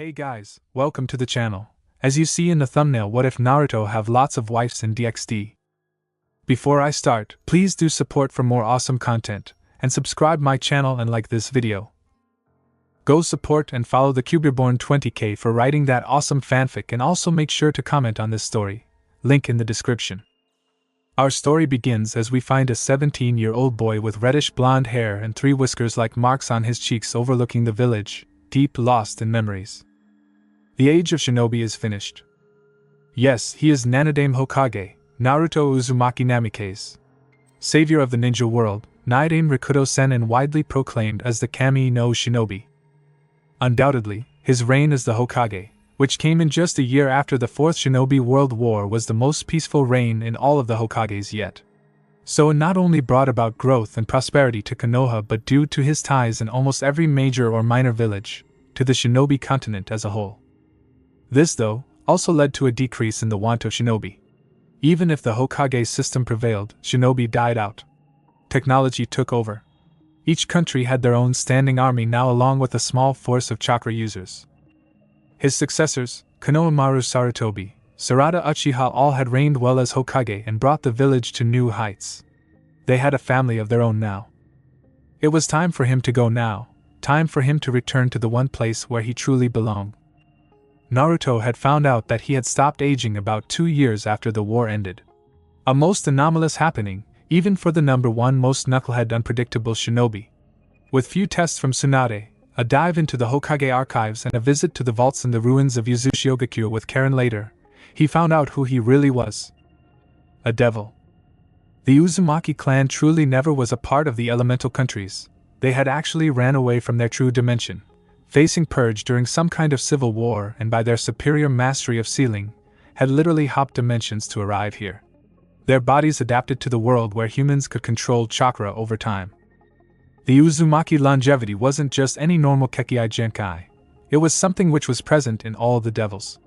Hey guys, welcome to the channel. As you see in the thumbnail, what if Naruto have lots of wives in DxD? Before I start, please do support for more awesome content, and subscribe my channel and like this video. Go support and follow the Cubereborn20k for writing that awesome fanfic, and also make sure to comment on this story, link in the description. Our story begins as we find a 17-year-old boy with reddish blonde hair and 3 whiskers like marks on his cheeks overlooking the village, deep lost in memories. The age of shinobi is finished. Yes, he is Nanadame Hokage, Naruto Uzumaki Namikaze, savior of the ninja world, Naidame Rikudo-sen, and widely proclaimed as the Kami no Shinobi. Undoubtedly, his reign as the Hokage, which came in just a year after the Fourth Shinobi World War, was the most peaceful reign in all of the Hokages yet. So it not only brought about growth and prosperity to Konoha, but due to his ties in almost every major or minor village, to the shinobi continent as a whole. This, though, also led to a decrease in the want of shinobi. Even if the Hokage system prevailed, shinobi died out. Technology took over. Each country had their own standing army now, along with a small force of chakra users. His successors, Konohamaru Sarutobi, Sarada Uchiha, all had reigned well as Hokage and brought the village to new heights. They had a family of their own now. It was time for him to go now, time for him to return to the one place where he truly belonged. Naruto had found out that he had stopped aging about 2 years after the war ended. A most anomalous happening, even for the number one most knucklehead unpredictable shinobi. With few tests from Tsunade, a dive into the Hokage archives, and a visit to the vaults in the ruins of Yuzushiogakure with Karen later, he found out who he really was. A devil. The Uzumaki clan truly never was a part of the elemental countries. They had actually ran away from their true dimension, facing purge during some kind of civil war, and by their superior mastery of sealing, had literally hopped dimensions to arrive here. Their bodies adapted to the world where humans could control chakra over time. The Uzumaki longevity wasn't just any normal Kekkei Genkai. It was something which was present in all the devils.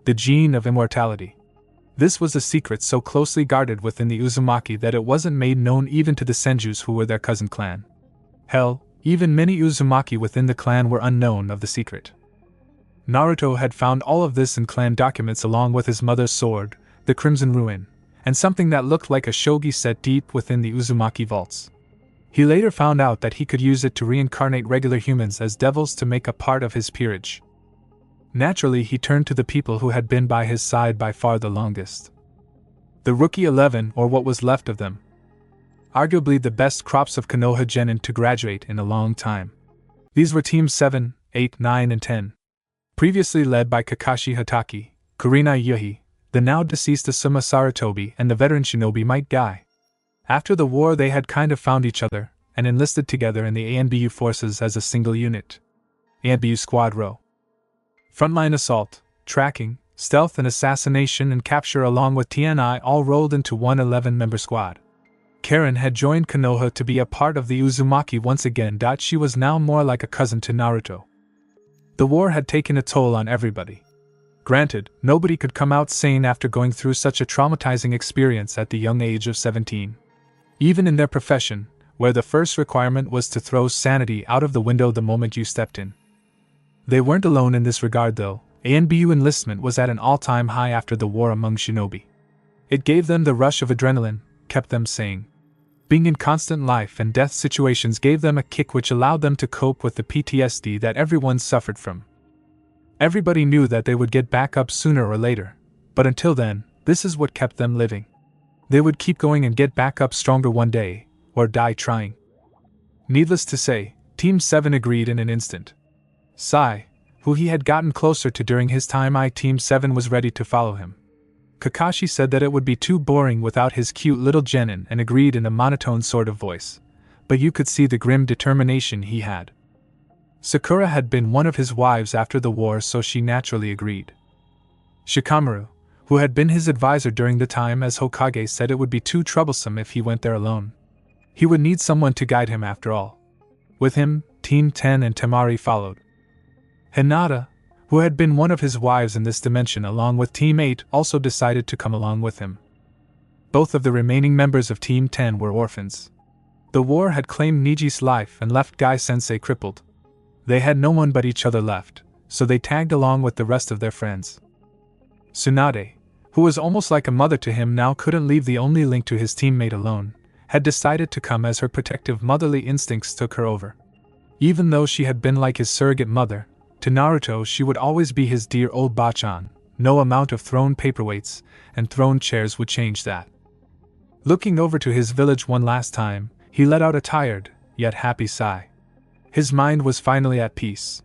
The gene of immortality. This was a secret so closely guarded within the Uzumaki that it wasn't made known even to the Senjus, who were their cousin clan. Hell, even many Uzumaki within the clan were unknown of the secret. Naruto had found all of this in clan documents, along with his mother's sword, the Crimson Ruin, and something that looked like a shogi set deep within the Uzumaki vaults. He later found out that he could use it to reincarnate regular humans as devils to make a part of his peerage. Naturally, he turned to the people who had been by his side by far the longest. The Rookie 11, or what was left of them. Arguably the best crops of Konoha Genin to graduate in a long time. These were Teams 7, 8, 9, and 10. Previously led by Kakashi Hatake, Kurenai Yuhi, the now deceased Asuma Sarutobi, and the veteran shinobi Might Guy. After the war, they had kind of found each other, and enlisted together in the ANBU forces as a single unit. ANBU Squad Row. Frontline assault, tracking, stealth, and assassination and capture, along with TNI, all rolled into one 11-member squad. Karen had joined Konoha to be a part of the Uzumaki once again. She was now more like a cousin to Naruto. The war had taken a toll on everybody. Granted, nobody could come out sane after going through such a traumatizing experience at the young age of 17. Even in their profession, where the first requirement was to throw sanity out of the window the moment you stepped in. They weren't alone in this regard, though. ANBU enlistment was at an all-time high after the war among shinobi. It gave them the rush of adrenaline, kept them sane. Being in constant life and death situations gave them a kick which allowed them to cope with the PTSD that everyone suffered from. Everybody knew that they would get back up sooner or later, but until then, this is what kept them living. They would keep going and get back up stronger one day, or die trying. Needless to say, Team 7 agreed in an instant. Sai, who he had gotten closer to during his time at Team 7, was ready to follow him. Kakashi said that it would be too boring without his cute little genin, and agreed in a monotone sort of voice, but you could see the grim determination he had. Sakura had been one of his wives after the war, so she naturally agreed. Shikamaru, who had been his advisor during the time as Hokage, said it would be too troublesome if he went there alone. He would need someone to guide him after all. With him, Team 10 and Temari followed. Hinata, who had been one of his wives in this dimension, along with Team 8, also decided to come along with him. Both of the remaining members of Team 10 were orphans. The war had claimed Niji's life and left Guy Sensei crippled. They had no one but each other left, so they tagged along with the rest of their friends. Tsunade, who was almost like a mother to him now, couldn't leave the only link to his teammate alone, had decided to come as her protective motherly instincts took her over. Even though she had been like his surrogate mother, to Naruto she would always be his dear old Bachan. No amount of thrown paperweights and thrown chairs would change that. Looking over to his village one last time, he let out a tired, yet happy sigh. His mind was finally at peace.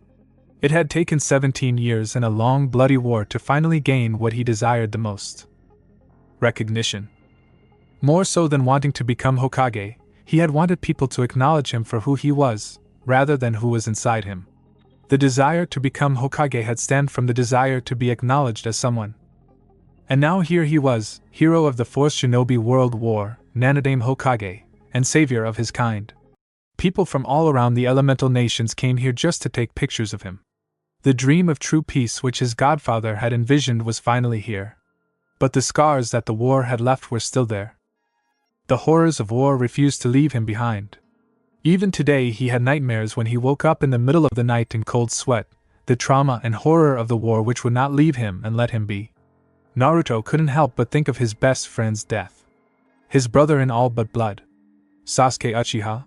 It had taken 17 years and a long bloody war to finally gain what he desired the most. Recognition. More so than wanting to become Hokage, he had wanted people to acknowledge him for who he was, rather than who was inside him. The desire to become Hokage had stemmed from the desire to be acknowledged as someone. And now here he was, hero of the Fourth Shinobi World War, Nanadame Hokage, and savior of his kind. People from all around the elemental nations came here just to take pictures of him. The dream of true peace which his godfather had envisioned was finally here. But the scars that the war had left were still there. The horrors of war refused to leave him behind. Even today he had nightmares when he woke up in the middle of the night in cold sweat, the trauma and horror of the war which would not leave him and let him be. Naruto couldn't help but think of his best friend's death. His brother in all but blood. Sasuke Uchiha.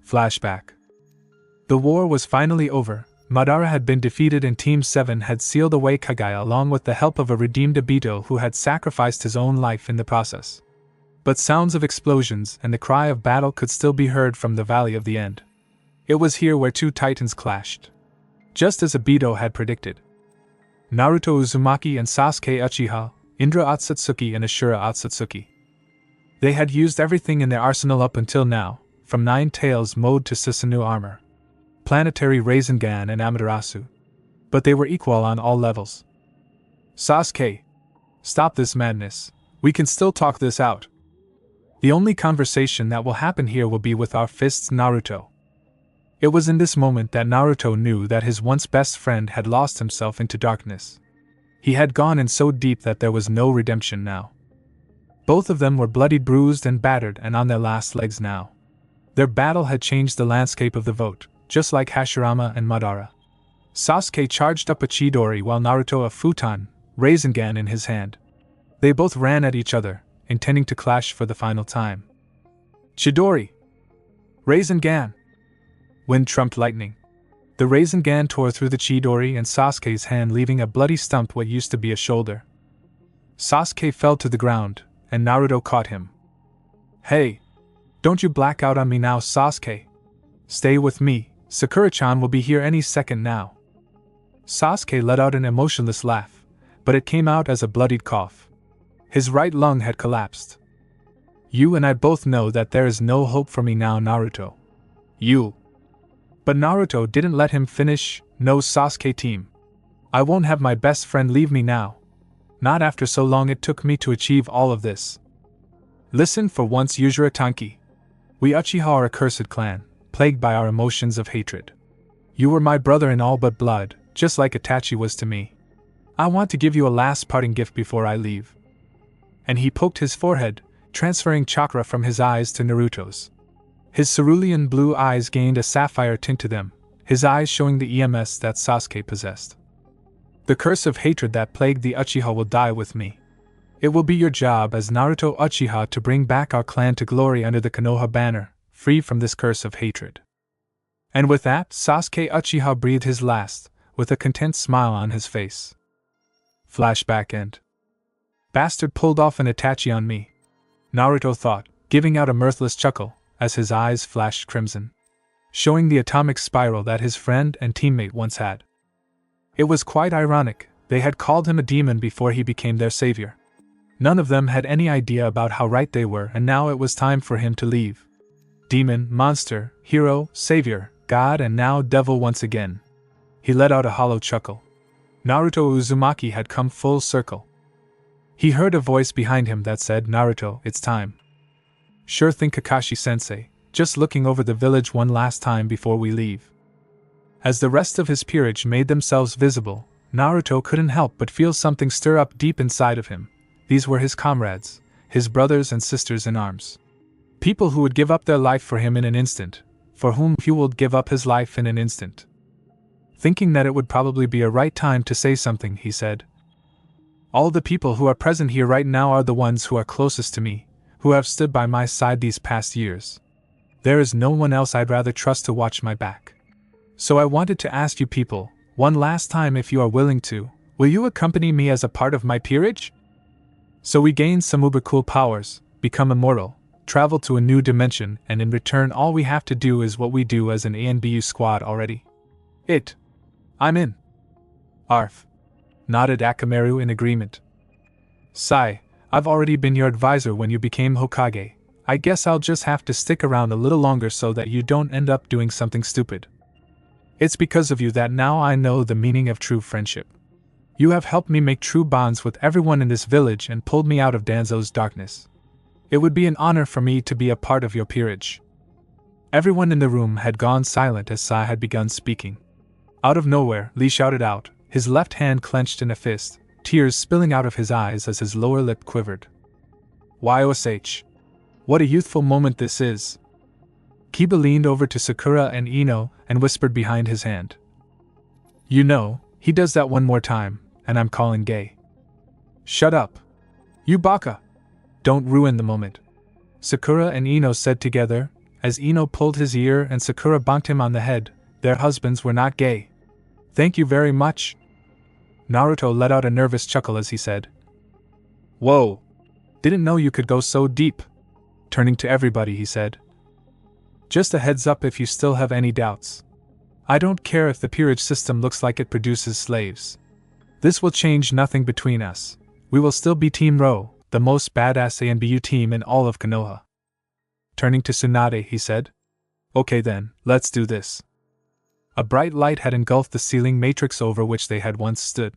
Flashback. The war was finally over. Madara had been defeated and Team 7 had sealed away Kagaya along with the help of a redeemed Obito who had sacrificed his own life in the process. But sounds of explosions and the cry of battle could still be heard from the Valley of the End. It was here where two titans clashed. Just as Obito had predicted. Naruto Uzumaki and Sasuke Uchiha, Indra Otsutsuki and Ashura Otsutsuki. They had used everything in their arsenal up until now, from Nine Tails mode to Susanoo armor, Planetary Rasengan and Amaterasu. But they were equal on all levels. Sasuke, stop this madness. We can still talk this out. The only conversation that will happen here will be with our fists, Naruto. It was in this moment that Naruto knew that his once best friend had lost himself into darkness. He had gone in so deep that there was no redemption now. Both of them were bloodied, bruised, and battered and on their last legs now. Their battle had changed the landscape of the vote, just like Hashirama and Madara. Sasuke charged up a Chidori while Naruto a futon, Rasengan in his hand. They both ran at each other, intending to clash for the final time. Chidori! Rasengan! Wind trumped lightning. The Rasengan tore through the Chidori and Sasuke's hand, leaving a bloody stump what used to be a shoulder. Sasuke fell to the ground, and Naruto caught him. Hey! Don't you black out on me now, Sasuke! Stay with me, Sakura-chan will be here any second now. Sasuke let out an emotionless laugh, but it came out as a bloodied cough. His right lung had collapsed. You and I both know that there is no hope for me now, Naruto. You. But Naruto didn't let him finish. No, Sasuke team. I won't have my best friend leave me now. Not after so long it took me to achieve all of this. Listen for once, Yujiro Tanki. We Uchiha are a cursed clan, plagued by our emotions of hatred. You were my brother in all but blood, just like Itachi was to me. I want to give you a last parting gift before I leave. And he poked his forehead, transferring chakra from his eyes to Naruto's. His cerulean blue eyes gained a sapphire tint to them, his eyes showing the EMS that Sasuke possessed. The curse of hatred that plagued the Uchiha will die with me. It will be your job as Naruto Uchiha to bring back our clan to glory under the Konoha banner, free from this curse of hatred. And with that, Sasuke Uchiha breathed his last, with a content smile on his face. Flashback end. Bastard pulled off an Itachi on me, Naruto thought, giving out a mirthless chuckle, as his eyes flashed crimson, showing the atomic spiral that his friend and teammate once had. It was quite ironic, they had called him a demon before he became their savior. None of them had any idea about how right they were, and now it was time for him to leave. Demon, monster, hero, savior, god, and now devil once again. He let out a hollow chuckle. Naruto Uzumaki had come full circle. He heard a voice behind him that said, Naruto, it's time. Sure thing, Kakashi-sensei, just looking over the village one last time before we leave. As the rest of his peerage made themselves visible, Naruto couldn't help but feel something stir up deep inside of him. These were his comrades, his brothers and sisters in arms. People who would give up their life for him in an instant, for whom he would give up his life in an instant. Thinking that it would probably be a right time to say something, he said, "All the people who are present here right now are the ones who are closest to me, who have stood by my side these past years. There is no one else I'd rather trust to watch my back. So I wanted to ask you people, one last time if you are willing to, will you accompany me as a part of my peerage? So we gain some uber cool powers, become immortal, travel to a new dimension, and in return all we have to do is what we do as an ANBU squad already." I'm in. Arf, nodded Akamaru in agreement. "Sai, I've already been your advisor when you became Hokage. I guess I'll just have to stick around a little longer so that you don't end up doing something stupid. It's because of you that now I know the meaning of true friendship. You have helped me make true bonds with everyone in this village and pulled me out of Danzo's darkness. It would be an honor for me to be a part of your peerage." Everyone in the room had gone silent as Sai had begun speaking. Out of nowhere, Lee shouted out, his left hand clenched in a fist, tears spilling out of his eyes as his lower lip quivered. "YOSH. What a youthful moment this is." Kiba leaned over to Sakura and Ino and whispered behind his hand, "You know, he does that one more time, and I'm calling gay." "Shut up. You baka. Don't ruin the moment," Sakura and Ino said together, as Ino pulled his ear and Sakura bonked him on the head. Their husbands were not gay. "Thank you very much." Naruto let out a nervous chuckle as he said, "Whoa. Didn't know you could go so deep." Turning to everybody, he said, "Just a heads up if you still have any doubts. I don't care if the peerage system looks like it produces slaves. This will change nothing between us. We will still be Team Ro, the most badass ANBU team in all of Konoha." Turning to Tsunade, he said, "Okay then, let's do this." A bright light had engulfed the ceiling matrix over which they had once stood.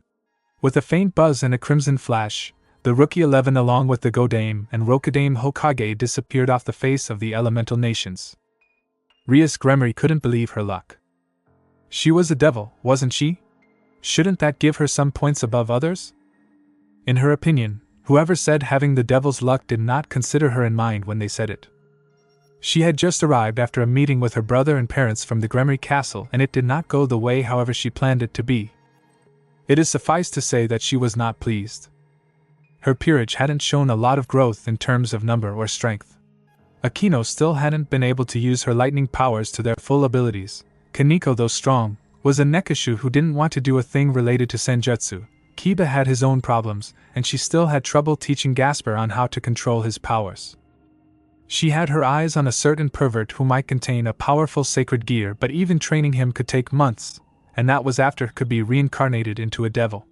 With a faint buzz and a crimson flash, the Rookie 11 along with the Godame and Rokudame Hokage disappeared off the face of the elemental nations. Rias Gremory couldn't believe her luck. She was a devil, wasn't she? Shouldn't that give her some points above others? In her opinion, whoever said having the devil's luck did not consider her in mind when they said it. She had just arrived after a meeting with her brother and parents from the Gremory Castle, and it did not go the way however she planned it to be. It is suffice to say that she was not pleased. Her peerage hadn't shown a lot of growth in terms of number or strength. Akino still hadn't been able to use her lightning powers to their full abilities. Kaneko, though strong, was a Nekashu who didn't want to do a thing related to Senjutsu. Kiba had his own problems, and she still had trouble teaching Gasper on how to control his powers. She had her eyes on a certain pervert who might contain a powerful sacred gear, but even training him could take months, and that was after he could be reincarnated into a devil.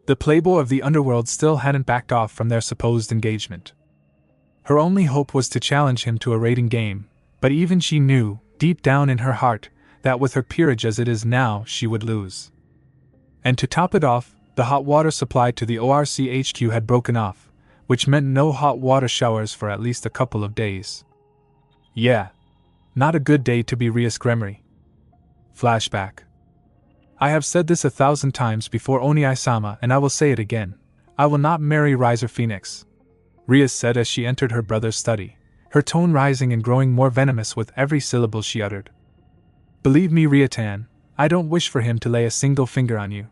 The playboy of the underworld still hadn't backed off from their supposed engagement. Her only hope was to challenge him to a rating game, but even she knew, deep down in her heart, that with her peerage as it is now, she would lose. And to top it off, the hot water supply to the ORC HQ had broken off, which meant no hot water showers for at least a couple of days. Yeah. Not a good day to be Rias Gremory. Flashback. I have said this 1,000 times before, Oni-sama, and I will say it again. I will not marry Riser Phoenix, Rias said as she entered her brother's study, her tone rising and growing more venomous with every syllable she uttered. Believe me, Riatan, I don't wish for him to lay a single finger on you.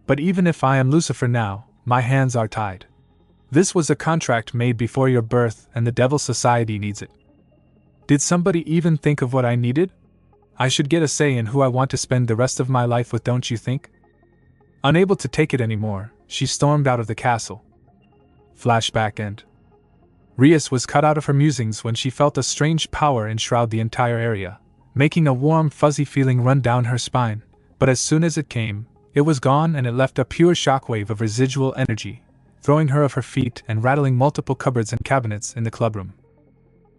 But even if I am Lucifer now, my hands are tied. This was a contract made before your birth, and the Devil Society needs it. Did somebody even think of what I needed? I should get a say in who I want to spend the rest of my life with, don't you think? Unable to take it anymore, she stormed out of the castle. Flashback end. Rias was cut out of her musings when she felt a strange power enshroud the entire area, making a warm, fuzzy feeling run down her spine, but as soon as it came, it was gone and it left a pure shockwave of residual energy, throwing her off her feet and rattling multiple cupboards and cabinets in the clubroom.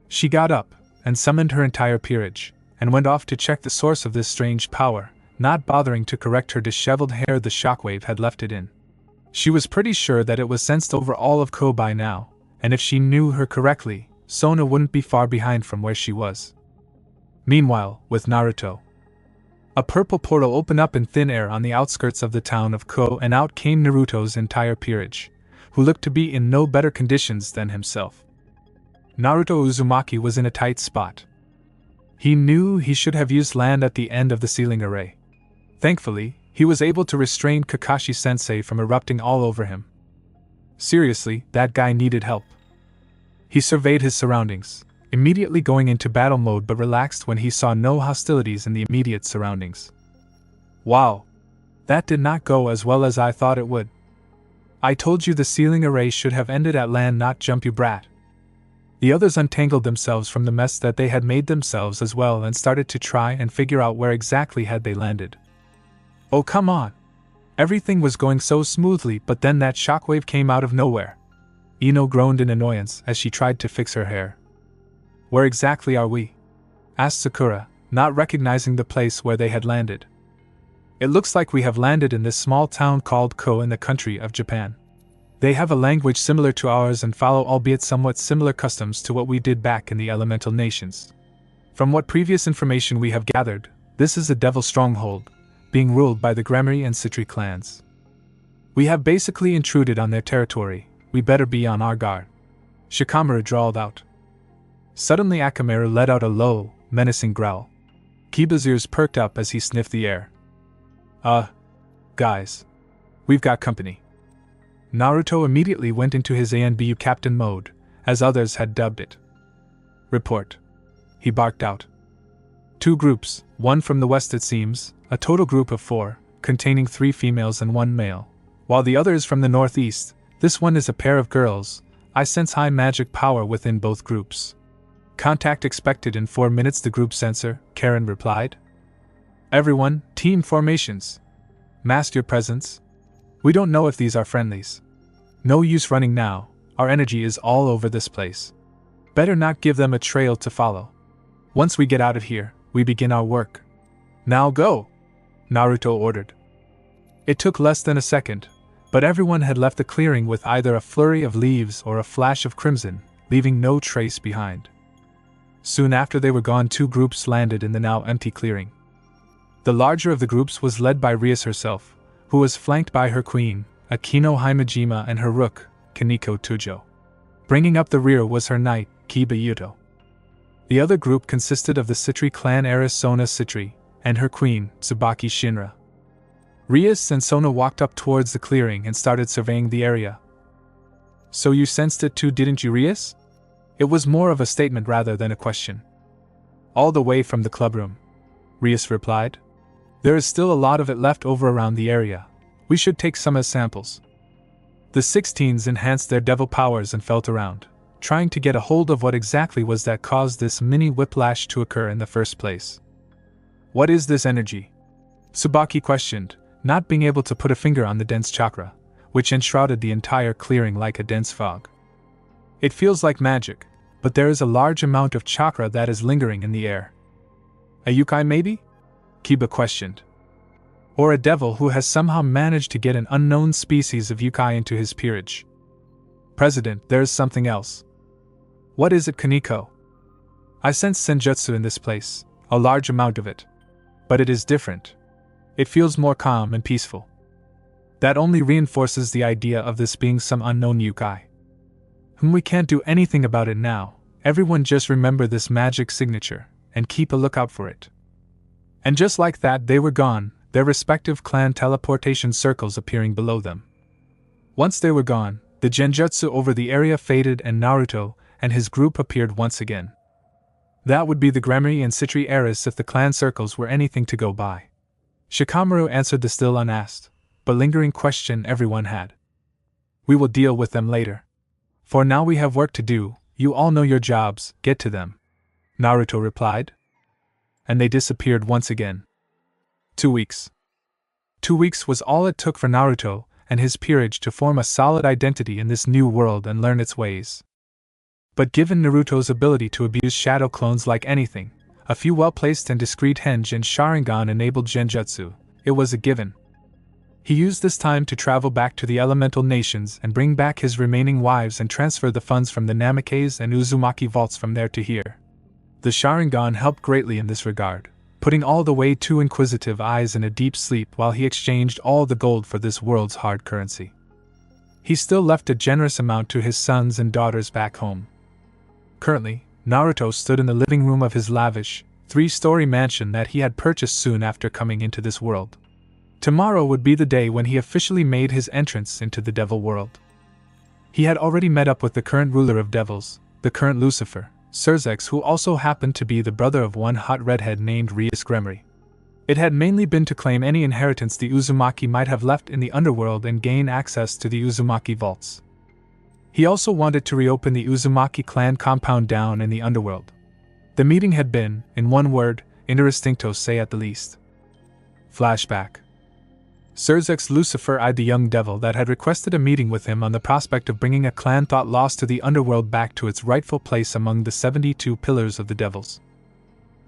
She got up and summoned her entire peerage, and went off to check the source of this strange power, not bothering to correct her disheveled hair the shockwave had left it in. She was pretty sure that it was sensed over all of Ko by now, and if she knew her correctly, Sona wouldn't be far behind from where she was. Meanwhile, with Naruto, a purple portal opened up in thin air on the outskirts of the town of Ko, and out came Naruto's entire peerage, who looked to be in no better conditions than himself. Naruto Uzumaki was in a tight spot. He knew he should have used land at the end of the ceiling array. Thankfully, he was able to restrain Kakashi-sensei from erupting all over him. Seriously, that guy needed help. He surveyed his surroundings, immediately going into battle mode but relaxed when he saw no hostilities in the immediate surroundings. Wow! That did not go as well as I thought it would. I told you the sealing array should have ended at land, not jump, you brat. The others untangled themselves from the mess that they had made themselves as well and started to try and figure out where exactly had they landed. Oh, come on! Everything was going so smoothly, but then that shockwave came out of nowhere. Ino groaned in annoyance as she tried to fix her hair. Where exactly are we? Asked Sakura, not recognizing the place where they had landed. It looks like we have landed in this small town called Ko in the country of Japan. They have a language similar to ours and follow albeit somewhat similar customs to what we did back in the elemental nations. From what previous information we have gathered, this is a devil stronghold, being ruled by the Gremory and Citri clans. We have basically intruded on their territory, we better be on our guard. Shikamaru drawled out. Suddenly Akamaru let out a low, menacing growl. Kiba's ears perked up as he sniffed the air. Guys. We've got company. Naruto immediately went into his ANBU captain mode, as others had dubbed it. Report. He barked out. 2 groups, one from the west it seems, a total group of 4, containing 3 females and 1 male, while the other is from the northeast. This one is a pair of girls. I sense high magic power within both groups. Contact expected in 4 minutes, the group sensor, Karen replied. Everyone, team formations. Mask your presence. We don't know if these are friendlies. No use running now, our energy is all over this place. Better not give them a trail to follow. Once we get out of here, we begin our work. Now go! Naruto ordered. It took less than a second, but everyone had left the clearing with either a flurry of leaves or a flash of crimson, leaving no trace behind. Soon after they were gone, 2 groups landed in the now empty clearing. The larger of the groups was led by Rias herself, who was flanked by her queen, Akino Himejima, and her rook, Kaneko Tujo. Bringing up the rear was her knight, Kiba Yuto. The other group consisted of the Citri clan heiress Sona Citri, and her queen, Tsubaki Shinra. Rias and Sona walked up towards the clearing and started surveying the area. So you sensed it too, didn't you, Rias? It was more of a statement rather than a question. All the way from the clubroom, Rias replied. There is still a lot of it left over around the area. We should take some as samples. The 16s enhanced their devil powers and felt around, trying to get a hold of what exactly was that caused this mini whiplash to occur in the first place. What is this energy? Tsubaki questioned, not being able to put a finger on the dense chakra, which enshrouded the entire clearing like a dense fog. It feels like magic, but there is a large amount of chakra that is lingering in the air. A yokai maybe? Kiba questioned. Or a devil who has somehow managed to get an unknown species of yokai into his peerage. President, there is something else. What is it, Kaneko? I sense senjutsu in this place, a large amount of it. But it is different. It feels more calm and peaceful. That only reinforces the idea of this being some unknown yokai. We can't do anything about it now. Everyone just remember this magic signature, and keep a lookout for it. And just like that, they were gone, their respective clan teleportation circles appearing below them. Once they were gone, the genjutsu over the area faded and Naruto and his group appeared once again. That would be the Gremory and Citri heiress if the clan circles were anything to go by. Shikamaru answered the still unasked, but lingering question everyone had. We will deal with them later. For now we have work to do, you all know your jobs, get to them. Naruto replied. And they disappeared once again. 2 weeks. 2 weeks was all it took for Naruto and his peerage to form a solid identity in this new world and learn its ways. But given Naruto's ability to abuse shadow clones like anything, a few well-placed and discreet henge and Sharingan-enabled genjutsu, it was a given. He used this time to travel back to the elemental nations and bring back his remaining wives and transfer the funds from the Namikaze and Uzumaki vaults from there to here. The Sharingan helped greatly in this regard, putting all the way 2 inquisitive eyes in a deep sleep while he exchanged all the gold for this world's hard currency. He still left a generous amount to his sons and daughters back home. Currently, Naruto stood in the living room of his lavish, 3-story mansion that he had purchased soon after coming into this world. Tomorrow would be the day when he officially made his entrance into the devil world. He had already met up with the current ruler of devils, the current Lucifer, Serzex, who also happened to be the brother of one hot redhead named Rias Gremory. It had mainly been to claim any inheritance the Uzumaki might have left in the underworld and gain access to the Uzumaki vaults. He also wanted to reopen the Uzumaki clan compound down in the underworld. The meeting had been, in one word, interesting say at the least. Flashback. Serzex Lucifer eyed the young devil that had requested a meeting with him on the prospect of bringing a clan thought lost to the underworld back to its rightful place among the 72 pillars of the devils.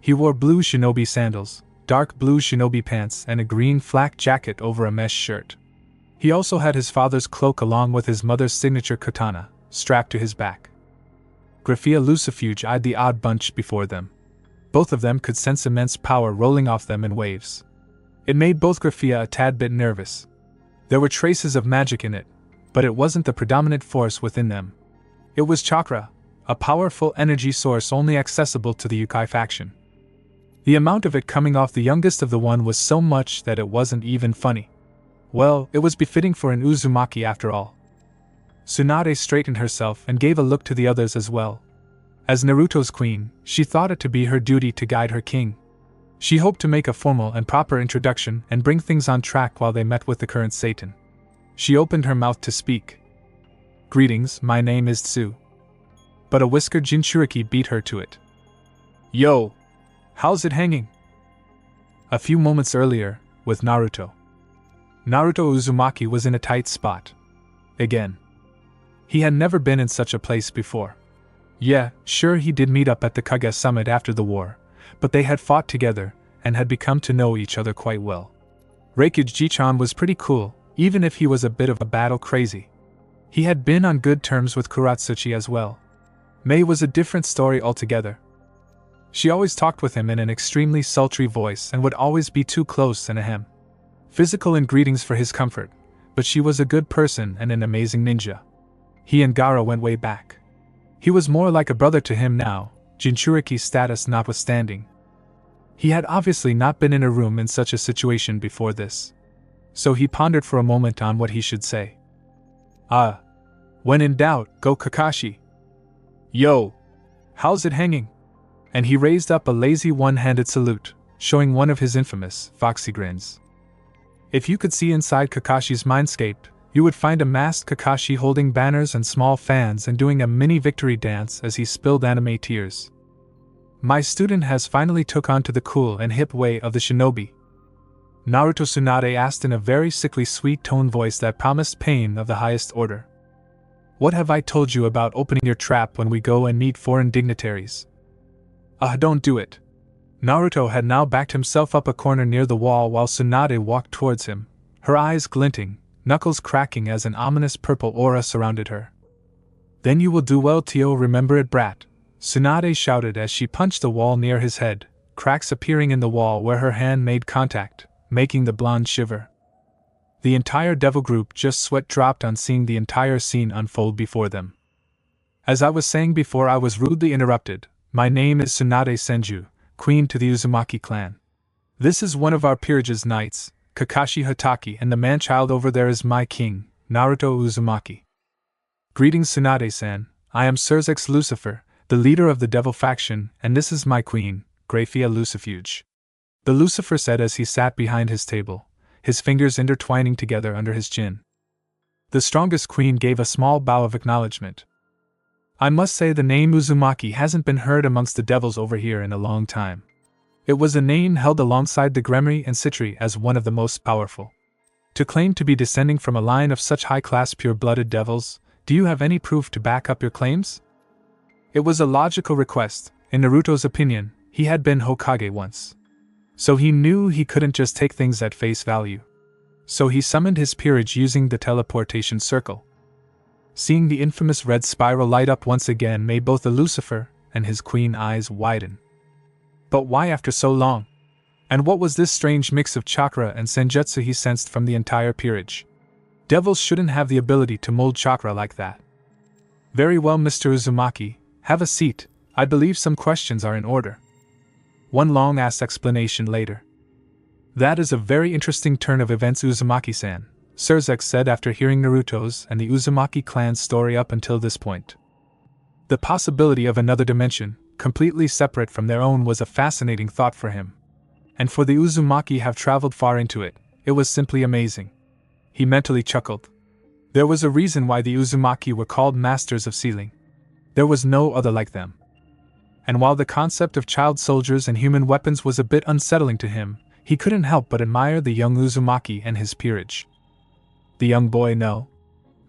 He wore blue shinobi sandals, dark blue shinobi pants, and a green flak jacket over a mesh shirt. He also had his father's cloak along with his mother's signature katana, strapped to his back. Graphia Lucifuge eyed the odd bunch before them. Both of them could sense immense power rolling off them in waves. It made both Graphia a tad bit nervous. There were traces of magic in it, but it wasn't the predominant force within them. It was chakra, a powerful energy source only accessible to the Yukai faction. The amount of it coming off the youngest of the one was so much that it wasn't even funny. Well, it was befitting for an Uzumaki after all. Tsunade straightened herself and gave a look to the others as well. As Naruto's queen, she thought it to be her duty to guide her king. She hoped to make a formal and proper introduction and bring things on track while they met with the current Satan. She opened her mouth to speak. "Greetings, my name is Tsu." But a whiskered Jinchuriki beat her to it. "Yo! How's it hanging?" A few moments earlier, with Naruto. Naruto Uzumaki was in a tight spot. Again. He had never been in such a place before. Yeah, sure, he did meet up at the Kage summit after the war, but they had fought together and had become to know each other quite well. Reikage-chan was pretty cool, even if he was a bit of a battle crazy. He had been on good terms with Kuratsuchi as well. Mei was a different story altogether. She always talked with him in an extremely sultry voice and would always be too close and ahem. Physical and greetings for his comfort, but she was a good person and an amazing ninja. He and Gaara went way back. He was more like a brother to him now, Jinchuriki's status notwithstanding. He had obviously not been in a room in such a situation before this. So he pondered for a moment on what he should say. When in doubt, go Kakashi. Yo! How's it hanging? And he raised up a lazy one-handed salute, showing one of his infamous, foxy grins. If you could see inside Kakashi's mindscape, you would find a masked Kakashi holding banners and small fans and doing a mini victory dance as he spilled anime tears. My student has finally took on to the cool and hip way of the shinobi. Naruto Tsunade asked in a very sickly sweet tone voice that promised pain of the highest order. What have I told you about opening your trap when we go and meet foreign dignitaries? Don't do it. Naruto had now backed himself up a corner near the wall while Tsunade walked towards him, her eyes glinting, knuckles cracking as an ominous purple aura surrounded her. Then you will do well, Tio, remember it, brat, Tsunade shouted as she punched the wall near his head, cracks appearing in the wall where her hand made contact, making the blonde shiver. The entire devil group just sweat dropped on seeing the entire scene unfold before them. As I was saying before I was rudely interrupted, my name is Tsunade Senju, queen to the Uzumaki clan. This is one of our peerage's knights, Kakashi Hatake, and the man-child over there is my king, Naruto Uzumaki. Greetings, Tsunade-san. I am Serzex Lucifer, the leader of the devil faction, and this is my queen, Graphia Lucifuge. The Lucifer said as he sat behind his table, his fingers intertwining together under his chin. The strongest queen gave a small bow of acknowledgement. I must say the name Uzumaki hasn't been heard amongst the devils over here in a long time. It was a name held alongside the Gremory and Citri as one of the most powerful. To claim to be descending from a line of such high-class pure-blooded devils, do you have any proof to back up your claims? It was a logical request. In Naruto's opinion, he had been Hokage once. So he knew he couldn't just take things at face value. So he summoned his peerage using the teleportation circle. Seeing the infamous red spiral light up once again made both the Lucifer and his queen eyes widen. But why after so long? And what was this strange mix of chakra and senjutsu he sensed from the entire peerage? Devils shouldn't have the ability to mold chakra like that. Very well, Mr. Uzumaki, have a seat. I believe some questions are in order. One long-ass explanation later. That is a very interesting turn of events, Uzumaki-san, Surzek said after hearing Naruto's and the Uzumaki clan's story up until this point. The possibility of another dimension, completely separate from their own, was a fascinating thought for him. And for the Uzumaki have traveled far into it, it was simply amazing. He mentally chuckled. There was a reason why the Uzumaki were called masters of sealing. There was no other like them. And while the concept of child soldiers and human weapons was a bit unsettling to him, he couldn't help but admire the young Uzumaki and his peerage. The young boy, no.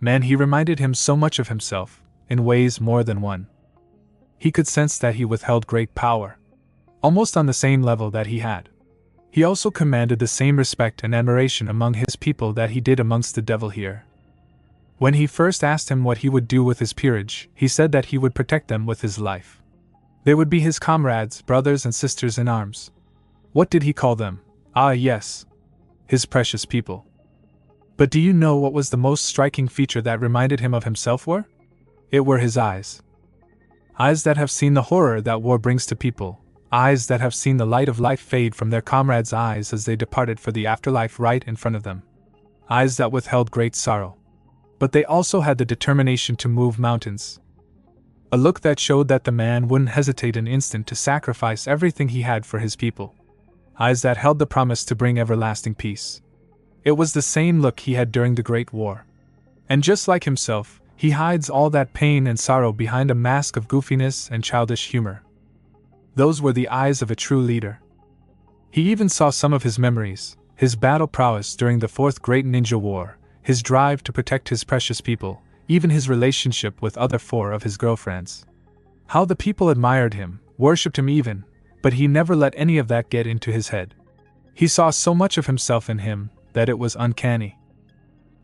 Man, he reminded him so much of himself, in ways more than one. He could sense that he withheld great power, almost on the same level that he had. He also commanded the same respect and admiration among his people that he did amongst the devil here. When he first asked him what he would do with his peerage, he said that he would protect them with his life. They would be his comrades, brothers and sisters in arms. What did he call them? Ah, yes. His precious people. But do you know what was the most striking feature that reminded him of himself were? It were his eyes. Eyes that have seen the horror that war brings to people. Eyes that have seen the light of life fade from their comrades' eyes as they departed for the afterlife right in front of them. Eyes that withheld great sorrow. But they also had the determination to move mountains. A look that showed that the man wouldn't hesitate an instant to sacrifice everything he had for his people. Eyes that held the promise to bring everlasting peace. It was the same look he had during the Great War. And just like himself, he hides all that pain and sorrow behind a mask of goofiness and childish humor. Those were the eyes of a true leader. He even saw some of his memories, his battle prowess during the Fourth Great Ninja War, his drive to protect his precious people, even his relationship with other four of his girlfriends. How the people admired him, worshipped him even, but he never let any of that get into his head. He saw so much of himself in him that it was uncanny.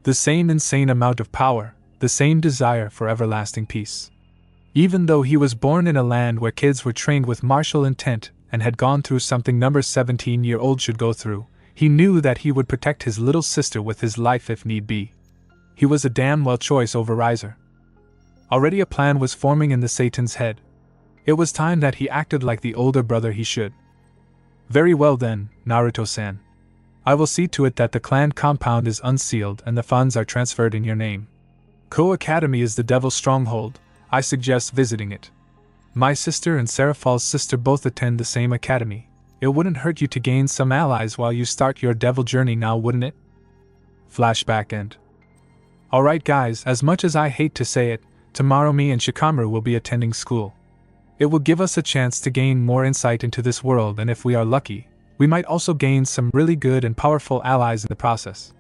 The same insane amount of power, the same desire for everlasting peace. Even though he was born in a land where kids were trained with martial intent and had gone through something number 17-year-old should go through, he knew that he would protect his little sister with his life if need be. He was a damn well choice over Riser. Already a plan was forming in the Satan's head. It was time that he acted like the older brother he should. Very well then, Naruto-san. I will see to it that the clan compound is unsealed and the funds are transferred in your name. Ko Academy is the devil's stronghold. I suggest visiting it. My sister and Seraphil's sister both attend the same academy. It wouldn't hurt you to gain some allies while you start your devil journey now, wouldn't it? Flashback end. Alright guys, as much as I hate to say it, tomorrow me and Shikamaru will be attending school. It will give us a chance to gain more insight into this world, and if we are lucky, we might also gain some really good and powerful allies in the process.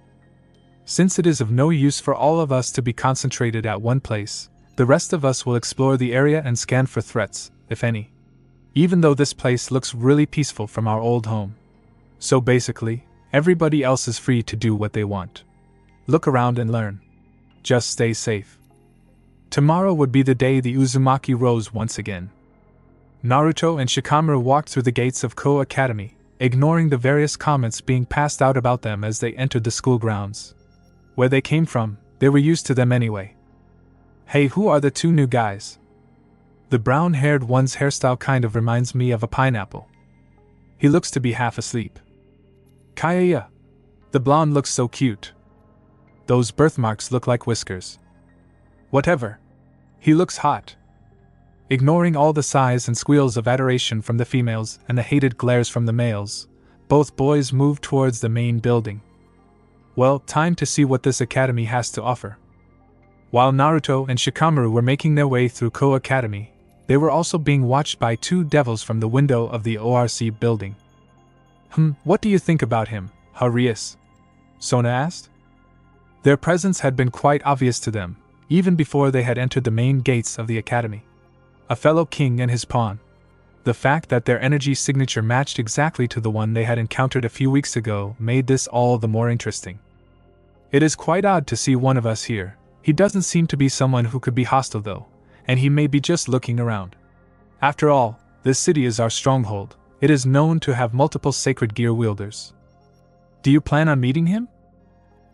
Since it is of no use for all of us to be concentrated at one place, the rest of us will explore the area and scan for threats, if any. Even though this place looks really peaceful from our old home. So basically, everybody else is free to do what they want. Look around and learn. Just stay safe. Tomorrow would be the day the Uzumaki rose once again. Naruto and Shikamaru walked through the gates of Ko Academy, ignoring the various comments being passed out about them as they entered the school grounds. Where they came from, they were used to them anyway. Hey, who are the two new guys? The brown-haired one's hairstyle kind of reminds me of a pineapple. He looks to be half asleep. Kaya. The blonde looks so cute. Those birthmarks look like whiskers. Whatever. He looks hot. Ignoring all the sighs and squeals of adoration from the females and the hated glares from the males, both boys moved towards the main building. Well, time to see what this academy has to offer. While Naruto and Shikamaru were making their way through Ko Academy, they were also being watched by two devils from the window of the ORC building. What do you think about him, Harius? Sona asked. Their presence had been quite obvious to them, even before they had entered the main gates of the academy. A fellow king and his pawn. The fact that their energy signature matched exactly to the one they had encountered a few weeks ago made this all the more interesting. It is quite odd to see one of us here. He doesn't seem to be someone who could be hostile though, and he may be just looking around. After all, this city is our stronghold. It is known to have multiple sacred gear wielders. Do you plan on meeting him?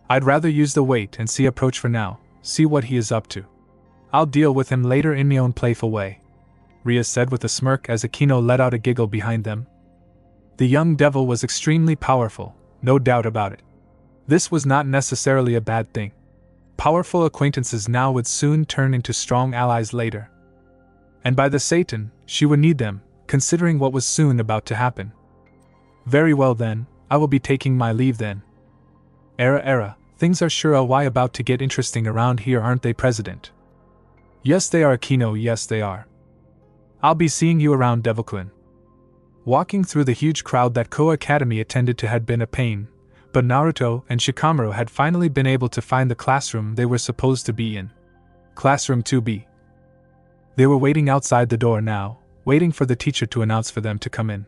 I'd rather use the wait and see approach for now, see what he is up to. I'll deal with him later in my own playful way, Ria said with a smirk as Akino let out a giggle behind them. The young devil was extremely powerful, No doubt about it. This was not necessarily a bad thing. Powerful acquaintances now would soon turn into strong allies later. And by the Satan, she would need them, considering what was soon about to happen. Very well then, I will be taking my leave then. Era, things are sure about to get interesting around here, aren't they, President? Yes they are, Akino, yes they are. I'll be seeing you around, Devil-kun. Walking through the huge crowd that Koa Academy attended to had been a pain, but Naruto and Shikamaru had finally been able to find the classroom they were supposed to be in. Classroom 2B. They were waiting outside the door now, waiting for the teacher to announce for them to come in.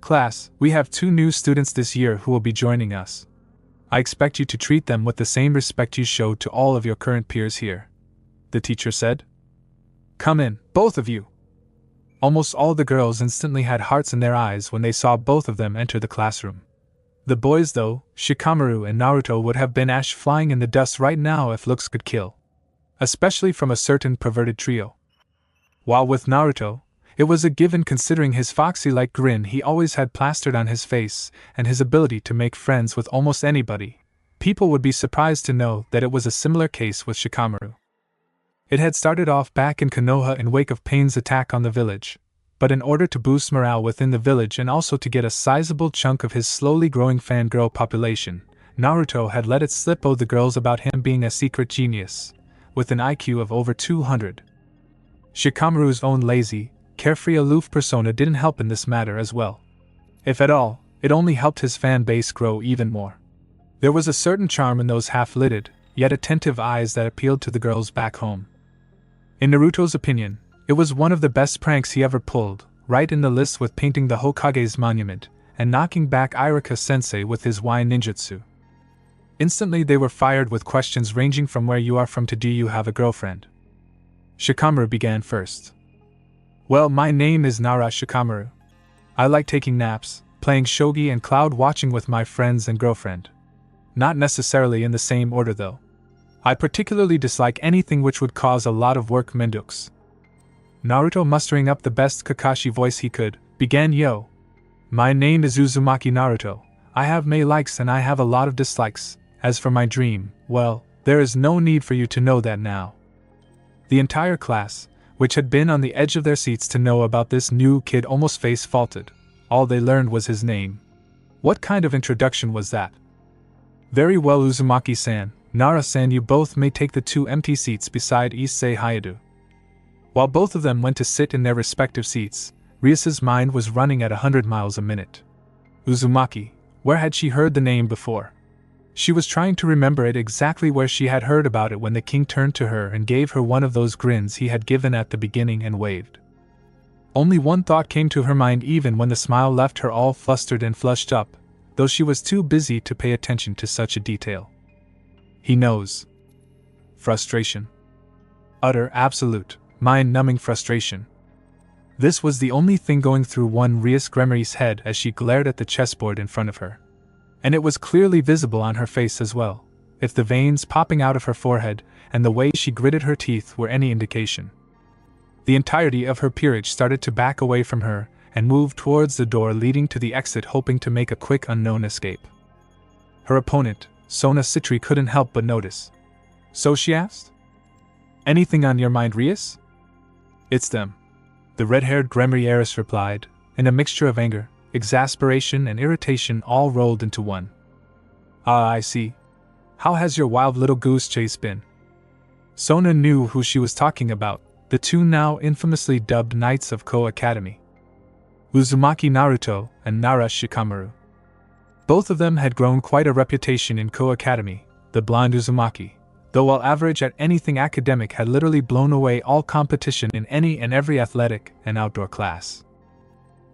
Class, we have 2 new students this year who will be joining us. I expect you to treat them with the same respect you showed to all of your current peers here, the teacher said. Come in, both of you. Almost all the girls instantly had hearts in their eyes when they saw both of them enter the classroom. The boys, though, Shikamaru and Naruto, would have been ash flying in the dust right now if looks could kill. Especially from a certain perverted trio. While with Naruto, it was a given considering his foxy-like grin he always had plastered on his face and his ability to make friends with almost anybody. People would be surprised to know that it was a similar case with Shikamaru. It had started off back in Konoha in wake of Pain's attack on the village, but in order to boost morale within the village and also to get a sizable chunk of his slowly growing fangirl population, Naruto had let it slip the girls about him being a secret genius, with an IQ of over 200. Shikamaru's own lazy, carefree aloof persona didn't help in this matter as well. If at all, it only helped his fan base grow even more. There was a certain charm in those half-lidded, yet attentive eyes that appealed to the girls back home. In Naruto's opinion, it was one of the best pranks he ever pulled, right in the list with painting the Hokage's monument, and knocking back Iruka-sensei with his wine ninjutsu. Instantly they were fired with questions ranging from where you are from to do you have a girlfriend. Shikamaru began first. Well, my name is Nara Shikamaru. I like taking naps, playing shogi and cloud watching with my friends and girlfriend. Not necessarily in the same order though. I particularly dislike anything which would cause a lot of work menduks. Naruto, mustering up the best Kakashi voice he could, began. My name is Uzumaki Naruto. I have many likes and I have a lot of dislikes. As for my dream, well, there is no need for you to know that now. The entire class, which had been on the edge of their seats to know about this new kid, almost face-faulted. All they learned was his name. What kind of introduction was that? Very well, Uzumaki-san, Nara-san, you both may take the 2 empty seats beside Issei Hayadu. While both of them went to sit in their respective seats, Riasa's mind was running at 100 miles a minute. Uzumaki, where had she heard the name before? She was trying to remember it exactly where she had heard about it when the king turned to her and gave her one of those grins he had given at the beginning and waved. Only one thought came to her mind even when the smile left her all flustered and flushed up, though she was too busy to pay attention to such a detail. He knows. Frustration. Utter, absolute, mind-numbing frustration. This was the only thing going through one Rias Gremory's head as she glared at the chessboard in front of her. And it was clearly visible on her face as well, if the veins popping out of her forehead and the way she gritted her teeth were any indication. The entirety of her peerage started to back away from her and move towards the door leading to the exit, hoping to make a quick unknown escape. Her opponent, Sona Citri, couldn't help but notice. So she asked? Anything on your mind, Rias? It's them. The red-haired Gremory heiress replied, in a mixture of anger, exasperation and irritation all rolled into one. Ah, I see. How has your wild little goose chase been? Sona knew who she was talking about, the 2 now infamously dubbed Knights of Koa Academy. Uzumaki Naruto and Nara Shikamaru. Both of them had grown quite a reputation in Koa Academy. The blonde Uzumaki, though while average at anything academic, had literally blown away all competition in any and every athletic and outdoor class.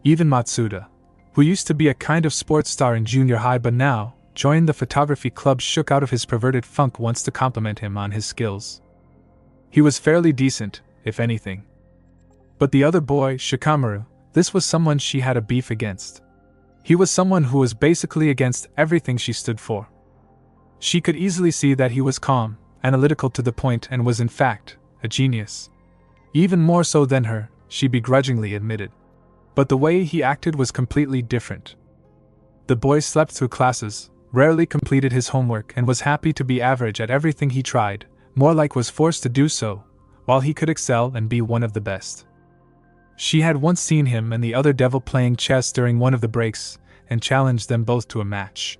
Even Matsuda, who used to be a kind of sports star in junior high but now joined the photography club, shook out of his perverted funk once to compliment him on his skills. He was fairly decent, if anything. But the other boy, Shikamaru, this was someone she had a beef against. He was someone who was basically against everything she stood for. She could easily see that he was calm, analytical to the point, and was in fact a genius. Even more so than her, she begrudgingly admitted. But the way he acted was completely different. The boy slept through classes, rarely completed his homework, and was happy to be average at everything he tried, more like was forced to do so, while he could excel and be one of the best. She had once seen him and the other devil playing chess during one of the breaks, and challenged them both to a match.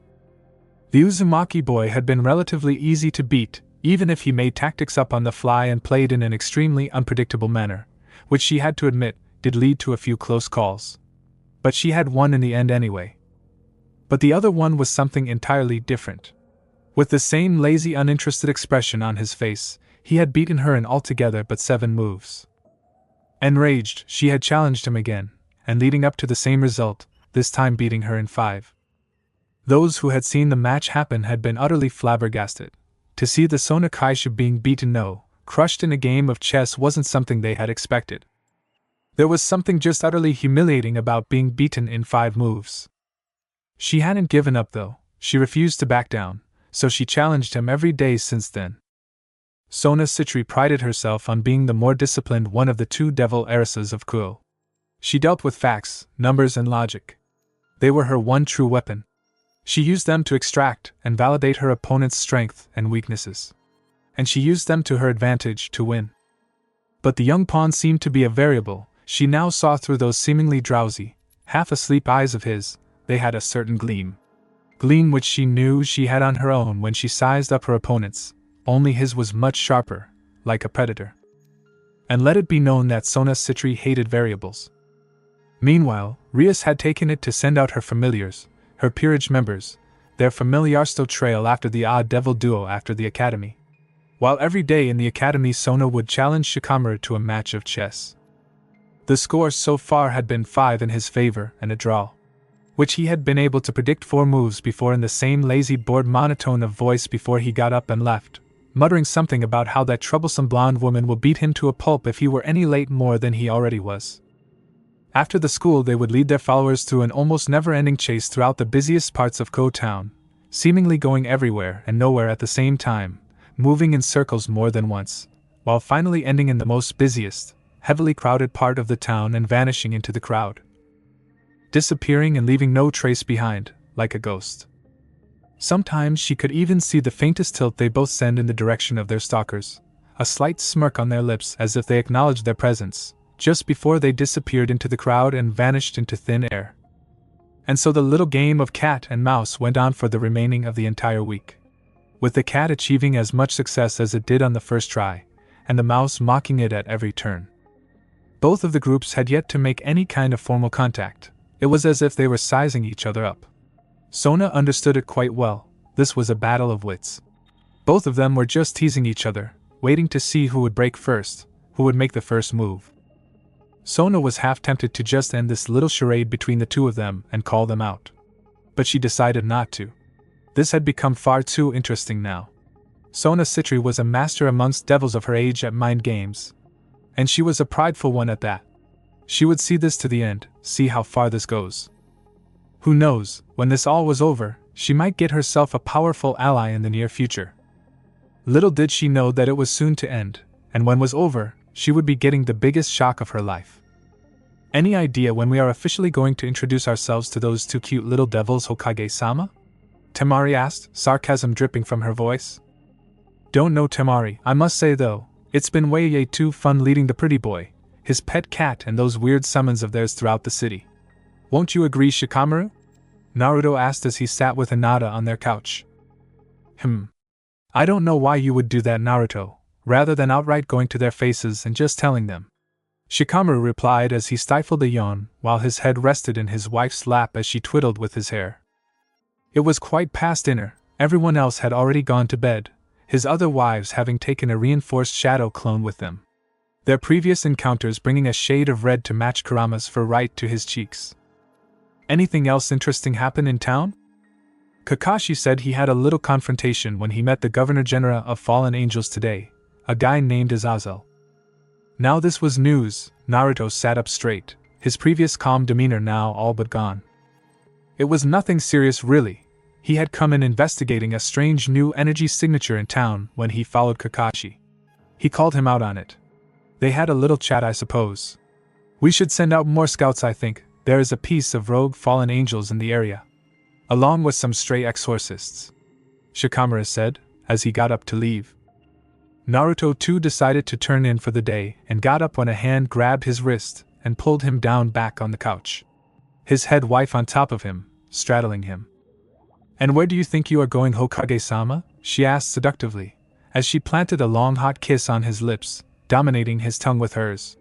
The Uzumaki boy had been relatively easy to beat, even if he made tactics up on the fly and played in an extremely unpredictable manner, which she had to admit did lead to a few close calls. But she had won in the end anyway. But the other one was something entirely different. With the same lazy, uninterested expression on his face, he had beaten her in altogether but 7 moves. Enraged, she had challenged him again, and leading up to the same result, this time beating her in 5. Those who had seen the match happen had been utterly flabbergasted. To see the Sona Kaishu being beaten crushed in a game of chess wasn't something they had expected. There was something just utterly humiliating about being beaten in 5 moves. She hadn't given up though, she refused to back down, so she challenged him every day since then. Sona Citri prided herself on being the more disciplined one of the 2 devil heiresses of Kuo. She dealt with facts, numbers, and logic. They were her one true weapon. She used them to extract and validate her opponent's strength and weaknesses. And she used them to her advantage to win. But the young pawn seemed to be a variable. She now saw through those seemingly drowsy, half-asleep eyes of his. They had a certain gleam which she knew she had on her own when she sized up her opponents, only his was much sharper, like a predator. And let it be known that Sona Citri hated variables. Meanwhile, Rias had taken it to send out her familiars, her peerage members, their familiarsto trail after the odd devil duo after the academy. While every day in the academy Sona would challenge Shikamaru to a match of chess. The score so far had been 5 in his favor and a draw, which he had been able to predict 4 moves before in the same lazy, bored monotone of voice before he got up and left, muttering something about how that troublesome blonde woman will beat him to a pulp if he were any late more than he already was. After the school they would lead their followers through an almost never-ending chase throughout the busiest parts of Ko Town, seemingly going everywhere and nowhere at the same time, moving in circles more than once, while finally ending in the most busiest, heavily crowded part of the town and vanishing into the crowd. Disappearing and leaving no trace behind, like a ghost. Sometimes she could even see the faintest tilt they both send in the direction of their stalkers, a slight smirk on their lips as if they acknowledged their presence, just before they disappeared into the crowd and vanished into thin air. And so the little game of cat and mouse went on for the remaining of the entire week, with the cat achieving as much success as it did on the first try, and the mouse mocking it at every turn. Both of the groups had yet to make any kind of formal contact. It was as if they were sizing each other up. Sona understood it quite well. This was a battle of wits. Both of them were just teasing each other, waiting to see who would break first, who would make the first move. Sona was half tempted to just end this little charade between the 2 of them and call them out. But she decided not to. This had become far too interesting now. Sona Citri was a master amongst devils of her age at mind games. And she was a prideful one at that. She would see this to the end, see how far this goes. Who knows, when this all was over, she might get herself a powerful ally in the near future. Little did she know that it was soon to end, and when was over, she would be getting the biggest shock of her life. Any idea when we are officially going to introduce ourselves to those 2 cute little devils, Hokage-sama? Temari asked, sarcasm dripping from her voice. Don't know, Temari. I must say though, it's been way too fun leading the pretty boy, his pet cat, and those weird summons of theirs throughout the city. Won't you agree, Shikamaru? Naruto asked as he sat with Hinata on their couch. I don't know why you would do that, Naruto, rather than outright going to their faces and just telling them. Shikamaru replied as he stifled a yawn while his head rested in his wife's lap as she twiddled with his hair. It was quite past dinner, everyone else had already gone to bed, his other wives having taken a reinforced shadow clone with them. Their previous encounters bringing a shade of red to match Kurama's fur right to his cheeks. Anything else interesting happen in town? Kakashi said he had a little confrontation when he met the Governor-General of Fallen Angels today, a guy named Azazel. Now this was news. Naruto sat up straight, his previous calm demeanor now all but gone. It was nothing serious really. He had come in investigating a strange new energy signature in town when he followed Kakashi. He called him out on it. They had a little chat, I suppose. We should send out more scouts, I think. There is a piece of rogue fallen angels in the area. along with some stray exorcists," Shikamaru said, as he got up to leave. Naruto too decided to turn in for the day and got up when a hand grabbed his wrist and pulled him down back on the couch. His head wife on top of him, straddling him. "And where do you think you are going, Hokage-sama?" she asked seductively, as she planted a long hot kiss on his lips, dominating his tongue with hers.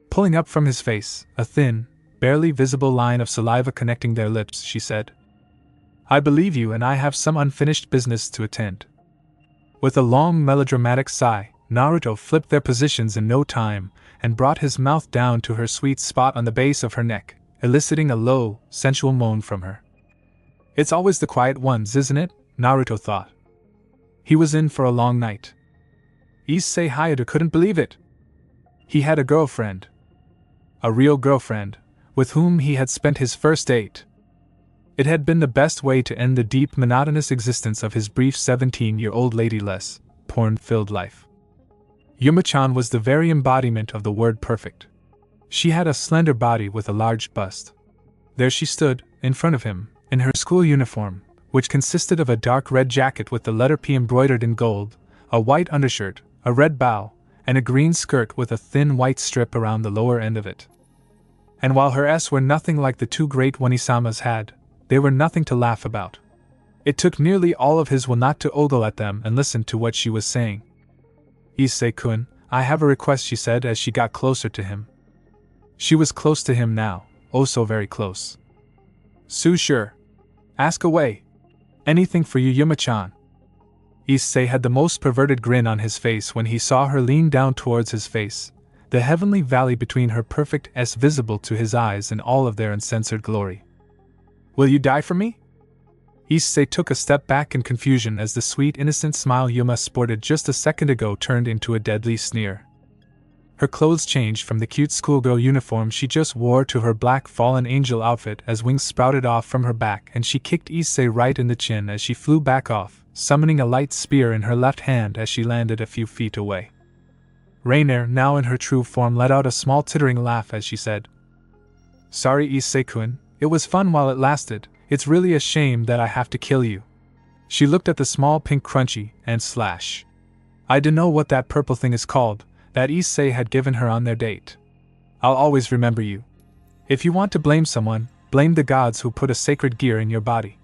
Pulling up from his face, a thin, barely visible line of saliva connecting their lips, she said, "I believe you, and I have some unfinished business to attend." With a long melodramatic sigh, Naruto flipped their positions in no time and brought his mouth down to her sweet spot on the base of her neck, eliciting a low, sensual moan from her. It's always the quiet ones, isn't it? Naruto thought. He was in for a long night. Issei Hayate couldn't believe it. He had a girlfriend. A real girlfriend, with whom he had spent his first date. It had been the best way to end the deep, monotonous existence of his brief 17-year-old ladyless, porn-filled life. Yuma-chan was the very embodiment of the word perfect. She had a slender body with a large bust. There she stood, in front of him, in her school uniform, which consisted of a dark red jacket with the letter P embroidered in gold, a white undershirt, a red bow, and a green skirt with a thin white strip around the lower end of it. And while her S were nothing like the two great Wanisamas had, they were nothing to laugh about. It took nearly all of his will not to ogle at them and listen to what she was saying. "Issei-kun, I have a request," she said as she got closer to him. She was close to him now, oh so very close. "Sure. Ask away. Anything for you, Yuma-chan." Issei had the most perverted grin on his face when he saw her lean down towards his face, the heavenly valley between her perfect S visible to his eyes in all of their uncensored glory. "Will you die for me?" Issei took a step back in confusion as the sweet innocent smile Yuma sported just a second ago turned into a deadly sneer. Her clothes changed from the cute schoolgirl uniform she just wore to her black fallen angel outfit as wings sprouted off from her back, and she kicked Issei right in the chin as she flew back off, summoning a light spear in her left hand as she landed a few feet away. Rainier, now in her true form, let out a small tittering laugh as she said, "Sorry, Issei-kun, it was fun while it lasted. It's really a shame that I have to kill you." She looked at the small pink crunchy and slash. I dunno what that purple thing is called, that Issei had given her on their date. "I'll always remember you. If you want to blame someone, blame the gods who put a sacred gear in your body."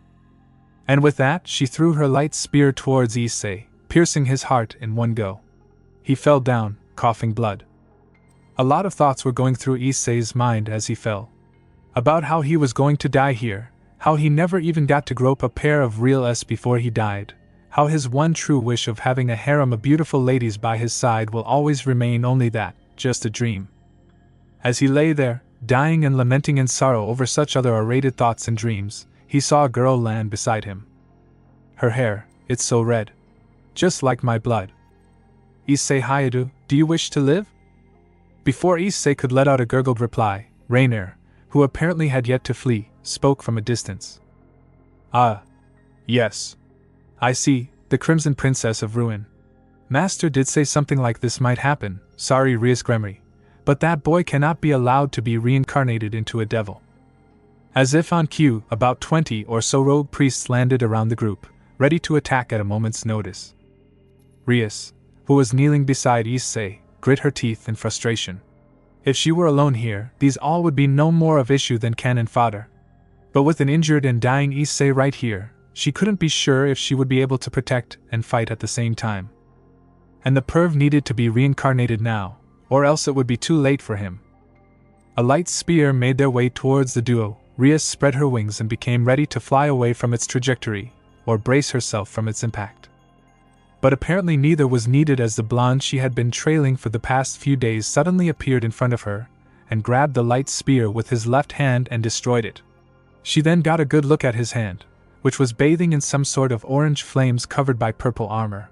And with that, she threw her light spear towards Issei, piercing his heart in one go. He fell down, coughing blood. A lot of thoughts were going through Issei's mind as he fell. About how he was going to die here, how he never even got to grope a pair of real S before he died, how his one true wish of having a harem of beautiful ladies by his side will always remain only that, just a dream. As he lay there, dying and lamenting in sorrow over such other awaited thoughts and dreams, he saw a girl land beside him. Her hair, it's so red. Just like my blood. "Issei Hayate, do you wish to live?" Before Issei could let out a gurgled reply, Rainier, who apparently had yet to flee, spoke from a distance. "Ah. Yes. I see, the Crimson Princess of Ruin. Master did say something like this might happen, sorry Rias Gremory, but that boy cannot be allowed to be reincarnated into a devil." As if on cue, about 20 or so rogue priests landed around the group, ready to attack at a moment's notice. Rias, who was kneeling beside Issei, grit her teeth in frustration. If she were alone here, these all would be no more of issue than cannon fodder. But with an injured and dying Issei right here, she couldn't be sure if she would be able to protect and fight at the same time. And the perv needed to be reincarnated now, or else it would be too late for him. A light spear made their way towards the duo. Rias spread her wings and became ready to fly away from its trajectory, or brace herself from its impact. But apparently neither was needed as the blonde she had been trailing for the past few days suddenly appeared in front of her, and grabbed the light spear with his left hand and destroyed it. She then got a good look at his hand, which was bathing in some sort of orange flames covered by purple armor.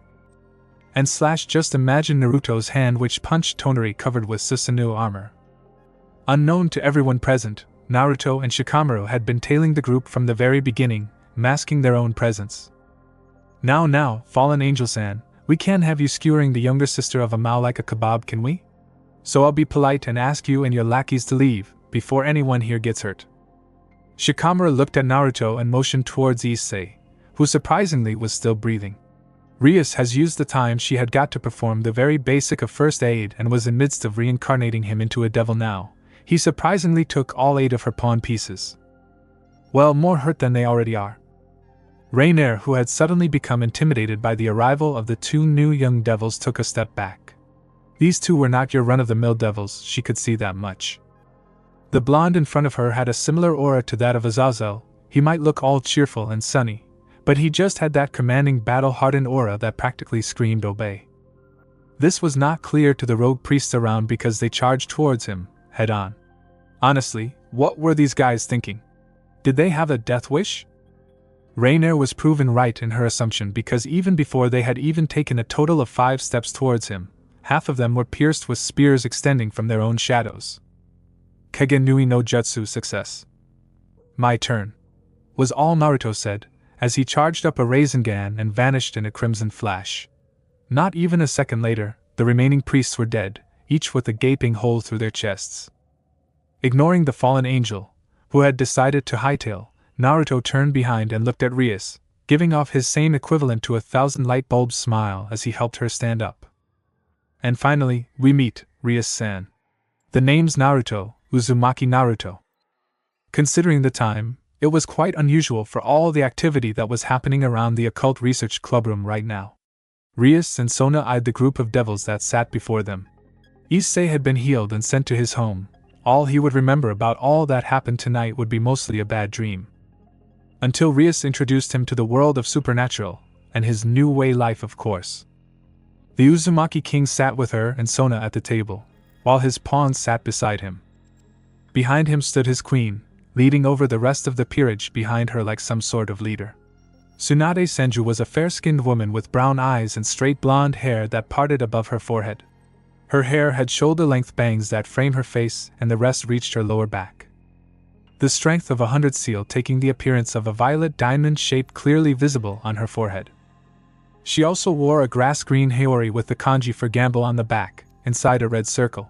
And just imagine Naruto's hand which punched Tonari covered with Susanoo armor. Unknown to everyone present, Naruto and Shikamaru had been tailing the group from the very beginning, masking their own presence. Now, Fallen Angel-san, we can't have you skewering the younger sister of a Mao like a kebab, can we? So I'll be polite and ask you and your lackeys to leave, before anyone here gets hurt." Shikamaru looked at Naruto and motioned towards Issei, who surprisingly was still breathing. Rias has used the time she had got to perform the very basic of first aid and was in midst of reincarnating him into a devil now. He surprisingly took all 8 of her pawn pieces. Well, more hurt than they already are. Rainier, who had suddenly become intimidated by the arrival of the 2 new young devils, took a step back. These 2 were not your run-of-the-mill devils, she could see that much. The blonde in front of her had a similar aura to that of Azazel. He might look all cheerful and sunny, but he just had that commanding battle-hardened aura that practically screamed obey. This was not clear to the rogue priests around because they charged towards him, head-on. Honestly, what were these guys thinking? Did they have a death wish? Rainier was proven right in her assumption because even before they had even taken a total of 5 steps towards him, half of them were pierced with spears extending from their own shadows. Kage Nui no Jutsu success. My turn, was all Naruto said, as he charged up a Rasengan and vanished in a crimson flash. Not even a second later, the remaining priests were dead, each with a gaping hole through their chests. Ignoring the fallen angel, who had decided to hightail, Naruto turned behind and looked at Rias, giving off his same equivalent to 1,000 light bulbs smile as he helped her stand up. And finally, we meet, Rias-san. The name's Naruto, Uzumaki Naruto. Considering the time, it was quite unusual for all the activity that was happening around the occult research clubroom right now. Rias and Sona eyed the group of devils that sat before them. Issei had been healed and sent to his home. All he would remember about all that happened tonight would be mostly a bad dream. Until Rias introduced him to the world of supernatural, and his new way life, of course. The Uzumaki king sat with her and Sona at the table, while his pawns sat beside him. Behind him stood his queen, leading over the rest of the peerage behind her like some sort of leader. Tsunade Senju was a fair-skinned woman with brown eyes and straight blonde hair that parted above her forehead. Her hair had shoulder-length bangs that framed her face, and the rest reached her lower back. The strength of 100 seal taking the appearance of a violet diamond shape clearly visible on her forehead. She also wore a grass-green haori with the kanji for gamble on the back, inside a red circle.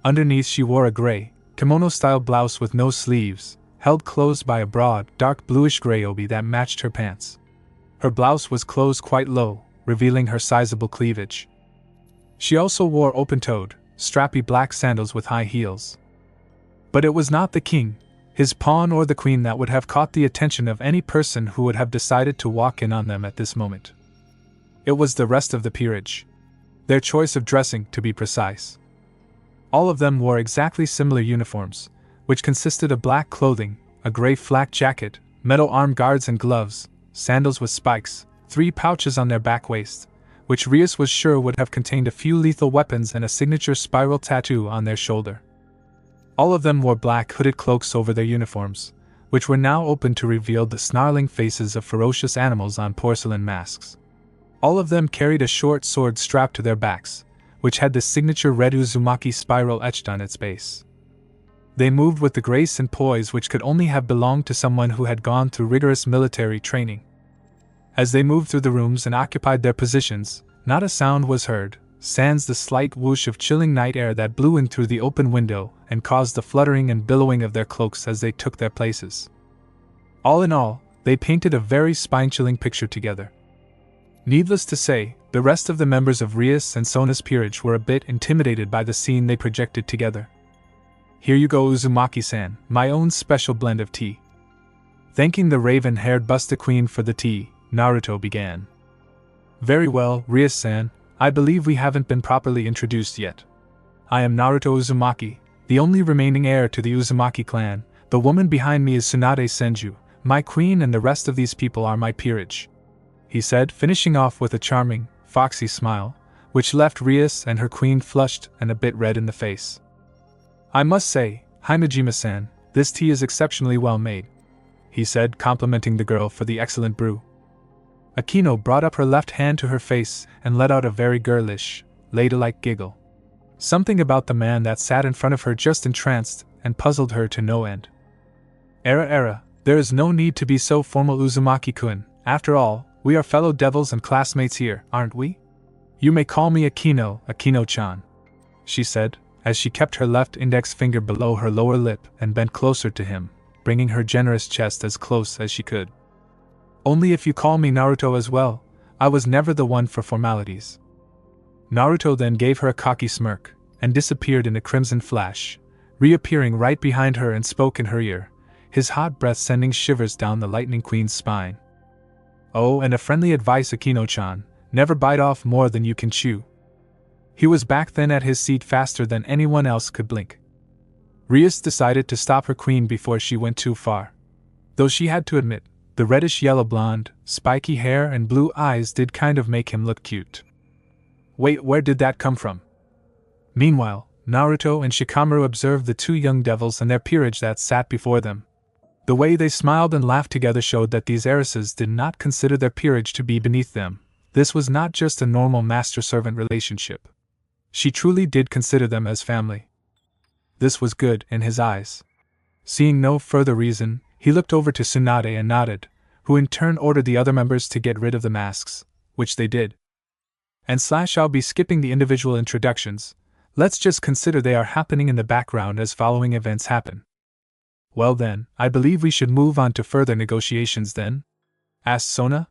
Underneath she wore a gray, kimono-style blouse with no sleeves, held closed by a broad, dark bluish-gray obi that matched her pants. Her blouse was closed quite low, revealing her sizable cleavage. She also wore open-toed, strappy black sandals with high heels. But it was not the king, his pawn or the queen that would have caught the attention of any person who would have decided to walk in on them at this moment. It was the rest of the peerage. Their choice of dressing, to be precise. All of them wore exactly similar uniforms, which consisted of black clothing, a gray flak jacket, metal arm guards and gloves, sandals with spikes, 3 pouches on their back waist, which Rias was sure would have contained a few lethal weapons and a signature spiral tattoo on their shoulder. All of them wore black hooded cloaks over their uniforms, which were now open to reveal the snarling faces of ferocious animals on porcelain masks. All of them carried a short sword strapped to their backs, which had the signature red Uzumaki spiral etched on its base. They moved with the grace and poise which could only have belonged to someone who had gone through rigorous military training. As they moved through the rooms and occupied their positions, not a sound was heard, sans the slight whoosh of chilling night air that blew in through the open window and caused the fluttering and billowing of their cloaks as they took their places. All in all, they painted a very spine-chilling picture together. Needless to say, the rest of the members of Rias and Sona's peerage were a bit intimidated by the scene they projected together. Here you go, Uzumaki-san, my own special blend of tea. Thanking the raven-haired Busta Queen for the tea, Naruto began. Very well, Rias-san, I believe we haven't been properly introduced yet. I am Naruto Uzumaki, the only remaining heir to the Uzumaki clan. The woman behind me is Tsunade Senju, my queen, and the rest of these people are my peerage, he said, finishing off with a charming, foxy smile, which left Rias and her queen flushed and a bit red in the face. I must say, Himejima-san, this tea is exceptionally well made, he said, complimenting the girl for the excellent brew. Akino brought up her left hand to her face and let out a very girlish, ladylike giggle. Something about the man that sat in front of her just entranced and puzzled her to no end. Era, there is no need to be so formal, Uzumaki-kun. After all, we are fellow devils and classmates here, aren't we? You may call me Akino-chan, she said, as she kept her left index finger below her lower lip and bent closer to him, bringing her generous chest as close as she could. Only if you call me Naruto as well, I was never the one for formalities. Naruto then gave her a cocky smirk, and disappeared in a crimson flash, reappearing right behind her and spoke in her ear, his hot breath sending shivers down the Lightning Queen's spine. Oh, and a friendly advice, Akino-chan, never bite off more than you can chew. He was back then at his seat faster than anyone else could blink. Rias decided to stop her queen before she went too far. Though she had to admit, the reddish-yellow blonde, spiky hair and blue eyes did kind of make him look cute. Wait, where did that come from? Meanwhile, Naruto and Shikamaru observed the two young devils and their peerage that sat before them. The way they smiled and laughed together showed that these heiresses did not consider their peerage to be beneath them. This was not just a normal master-servant relationship. She truly did consider them as family. This was good in his eyes. Seeing no further reason, he looked over to Tsunade and nodded, who in turn ordered the other members to get rid of the masks, which they did. And I'll be skipping the individual introductions. Let's just consider they are happening in the background as following events happen. Well then, I believe we should move on to further negotiations then? Asked Sona.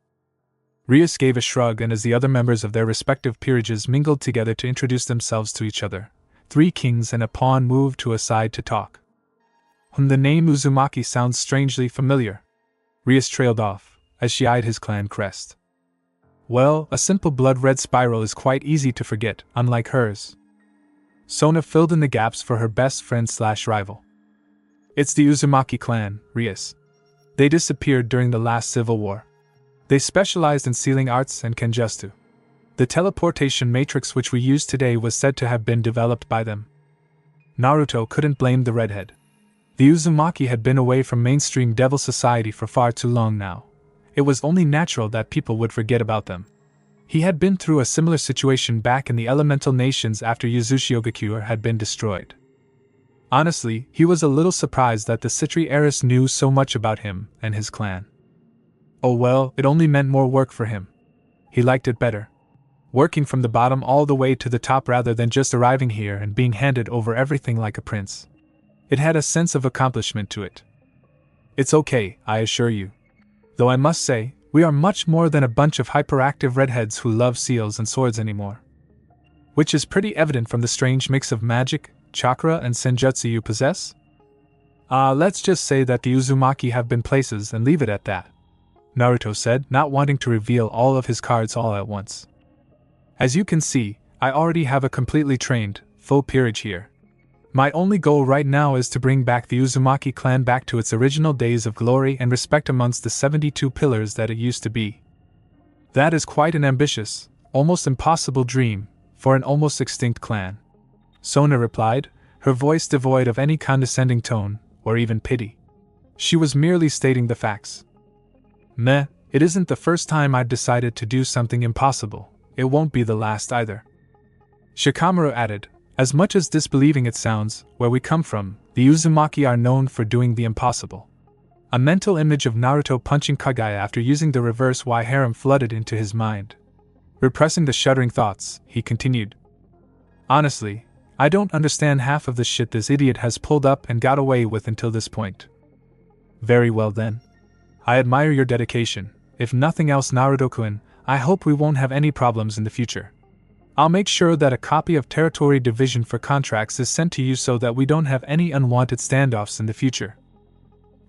Rias gave a shrug, and as the other members of their respective peerages mingled together to introduce themselves to each other, 3 kings and a pawn moved to a side to talk. The name Uzumaki sounds strangely familiar. Rias trailed off, as she eyed his clan crest. Well, a simple blood-red spiral is quite easy to forget, unlike hers. Sona filled in the gaps for her best friend/rival. It's the Uzumaki clan, Rias. They disappeared during the last civil war. They specialized in sealing arts and kenjutsu. The teleportation matrix which we use today was said to have been developed by them. Naruto couldn't blame the redhead. The Uzumaki had been away from mainstream devil society for far too long now. It was only natural that people would forget about them. He had been through a similar situation back in the elemental nations after Yuzushiogakure had been destroyed. Honestly, he was a little surprised that the Citri heiress knew so much about him and his clan. Oh well, it only meant more work for him. He liked it better. Working from the bottom all the way to the top rather than just arriving here and being handed over everything like a prince. It had a sense of accomplishment to it. It's okay, I assure you. Though I must say, we are much more than a bunch of hyperactive redheads who love seals and swords anymore. Which is pretty evident from the strange mix of magic, chakra and senjutsu you possess? Let's just say that the Uzumaki have been places and leave it at that, Naruto said, not wanting to reveal all of his cards all at once. As you can see, I already have a completely trained, full peerage here. My only goal right now is to bring back the Uzumaki clan back to its original days of glory and respect amongst the 72 pillars that it used to be. That is quite an ambitious, almost impossible dream, for an almost extinct clan. Sona replied, her voice devoid of any condescending tone, or even pity. She was merely stating the facts. Meh, it isn't the first time I've decided to do something impossible. It won't be the last either. Shikamaru added, as much as disbelieving it sounds, where we come from, the Uzumaki are known for doing the impossible. A mental image of Naruto punching Kagaya after using the reverse Y harem flooded into his mind. Repressing the shuddering thoughts, he continued. Honestly, I don't understand half of the shit this idiot has pulled up and got away with until this point. Very well then. I admire your dedication. If nothing else, Naruto-kun, I hope we won't have any problems in the future. I'll make sure that a copy of Territory Division for contracts is sent to you so that we don't have any unwanted standoffs in the future.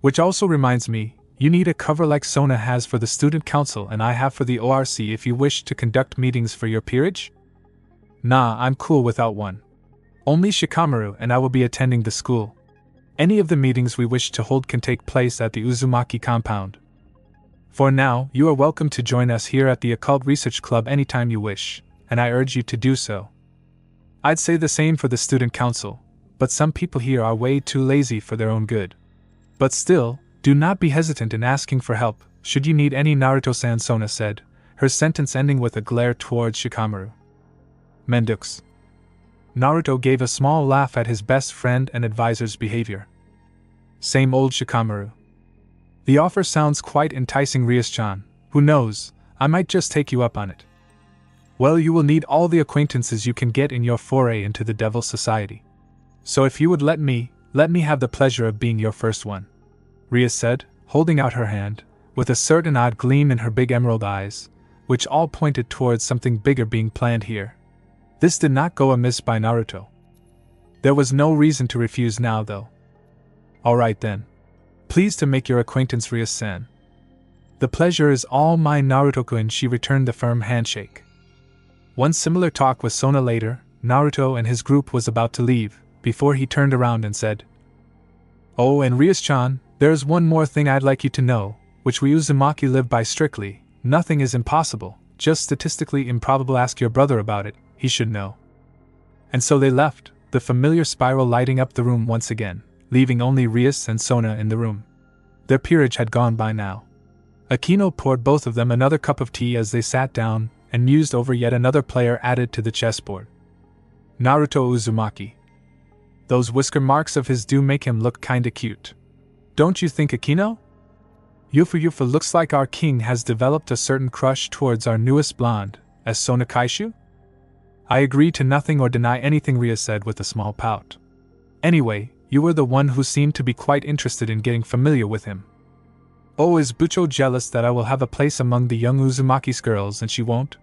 Which also reminds me, you need a cover like Sona has for the Student Council and I have for the ORC if you wish to conduct meetings for your peerage? Nah, I'm cool without one. Only Shikamaru and I will be attending the school. Any of the meetings we wish to hold can take place at the Uzumaki compound. For now, you are welcome to join us here at the Occult Research Club anytime you wish, and I urge you to do so. I'd say the same for the Student Council, but some people here are way too lazy for their own good. But still, do not be hesitant in asking for help, should you need any, Naruto-san, Sona said, her sentence ending with a glare towards Shikamaru. Mendux. Naruto gave a small laugh at his best friend and advisor's behavior. Same old Shikamaru. The offer sounds quite enticing, Rias-chan. Who knows, I might just take you up on it. Well, you will need all the acquaintances you can get in your foray into the Devil Society. So if you would let me have the pleasure of being your first one. Ria said, holding out her hand, with a certain odd gleam in her big emerald eyes, which all pointed towards something bigger being planned here. This did not go amiss by Naruto. There was no reason to refuse now, though. Alright then. Pleased to make your acquaintance, Ria-san. The pleasure is all mine, Naruto-kun. She returned the firm handshake. One similar talk with Sona later. Naruto and his group was about to leave, before he turned around and said, "Oh, and Rias-chan, there's one more thing I'd like you to know, which we Uzumaki live by strictly. Nothing is impossible, just statistically improbable. Ask your brother about it, he should know." And so they left, the familiar spiral lighting up the room once again, leaving only Rias and Sona in the room. Their peerage had gone by now. Akino poured both of them another cup of tea as they sat down and mused over yet another player added to the chessboard. Naruto Uzumaki. Those whisker marks of his do make him look kinda cute. Don't you think, Akino? Yufu looks like our king has developed a certain crush towards our newest blonde, as Sona Kaishu? I agree to nothing or deny anything, Ria said with a small pout. Anyway, you were the one who seemed to be quite interested in getting familiar with him. Oh, is Bucho jealous that I will have a place among the young Uzumaki's girls and she won't?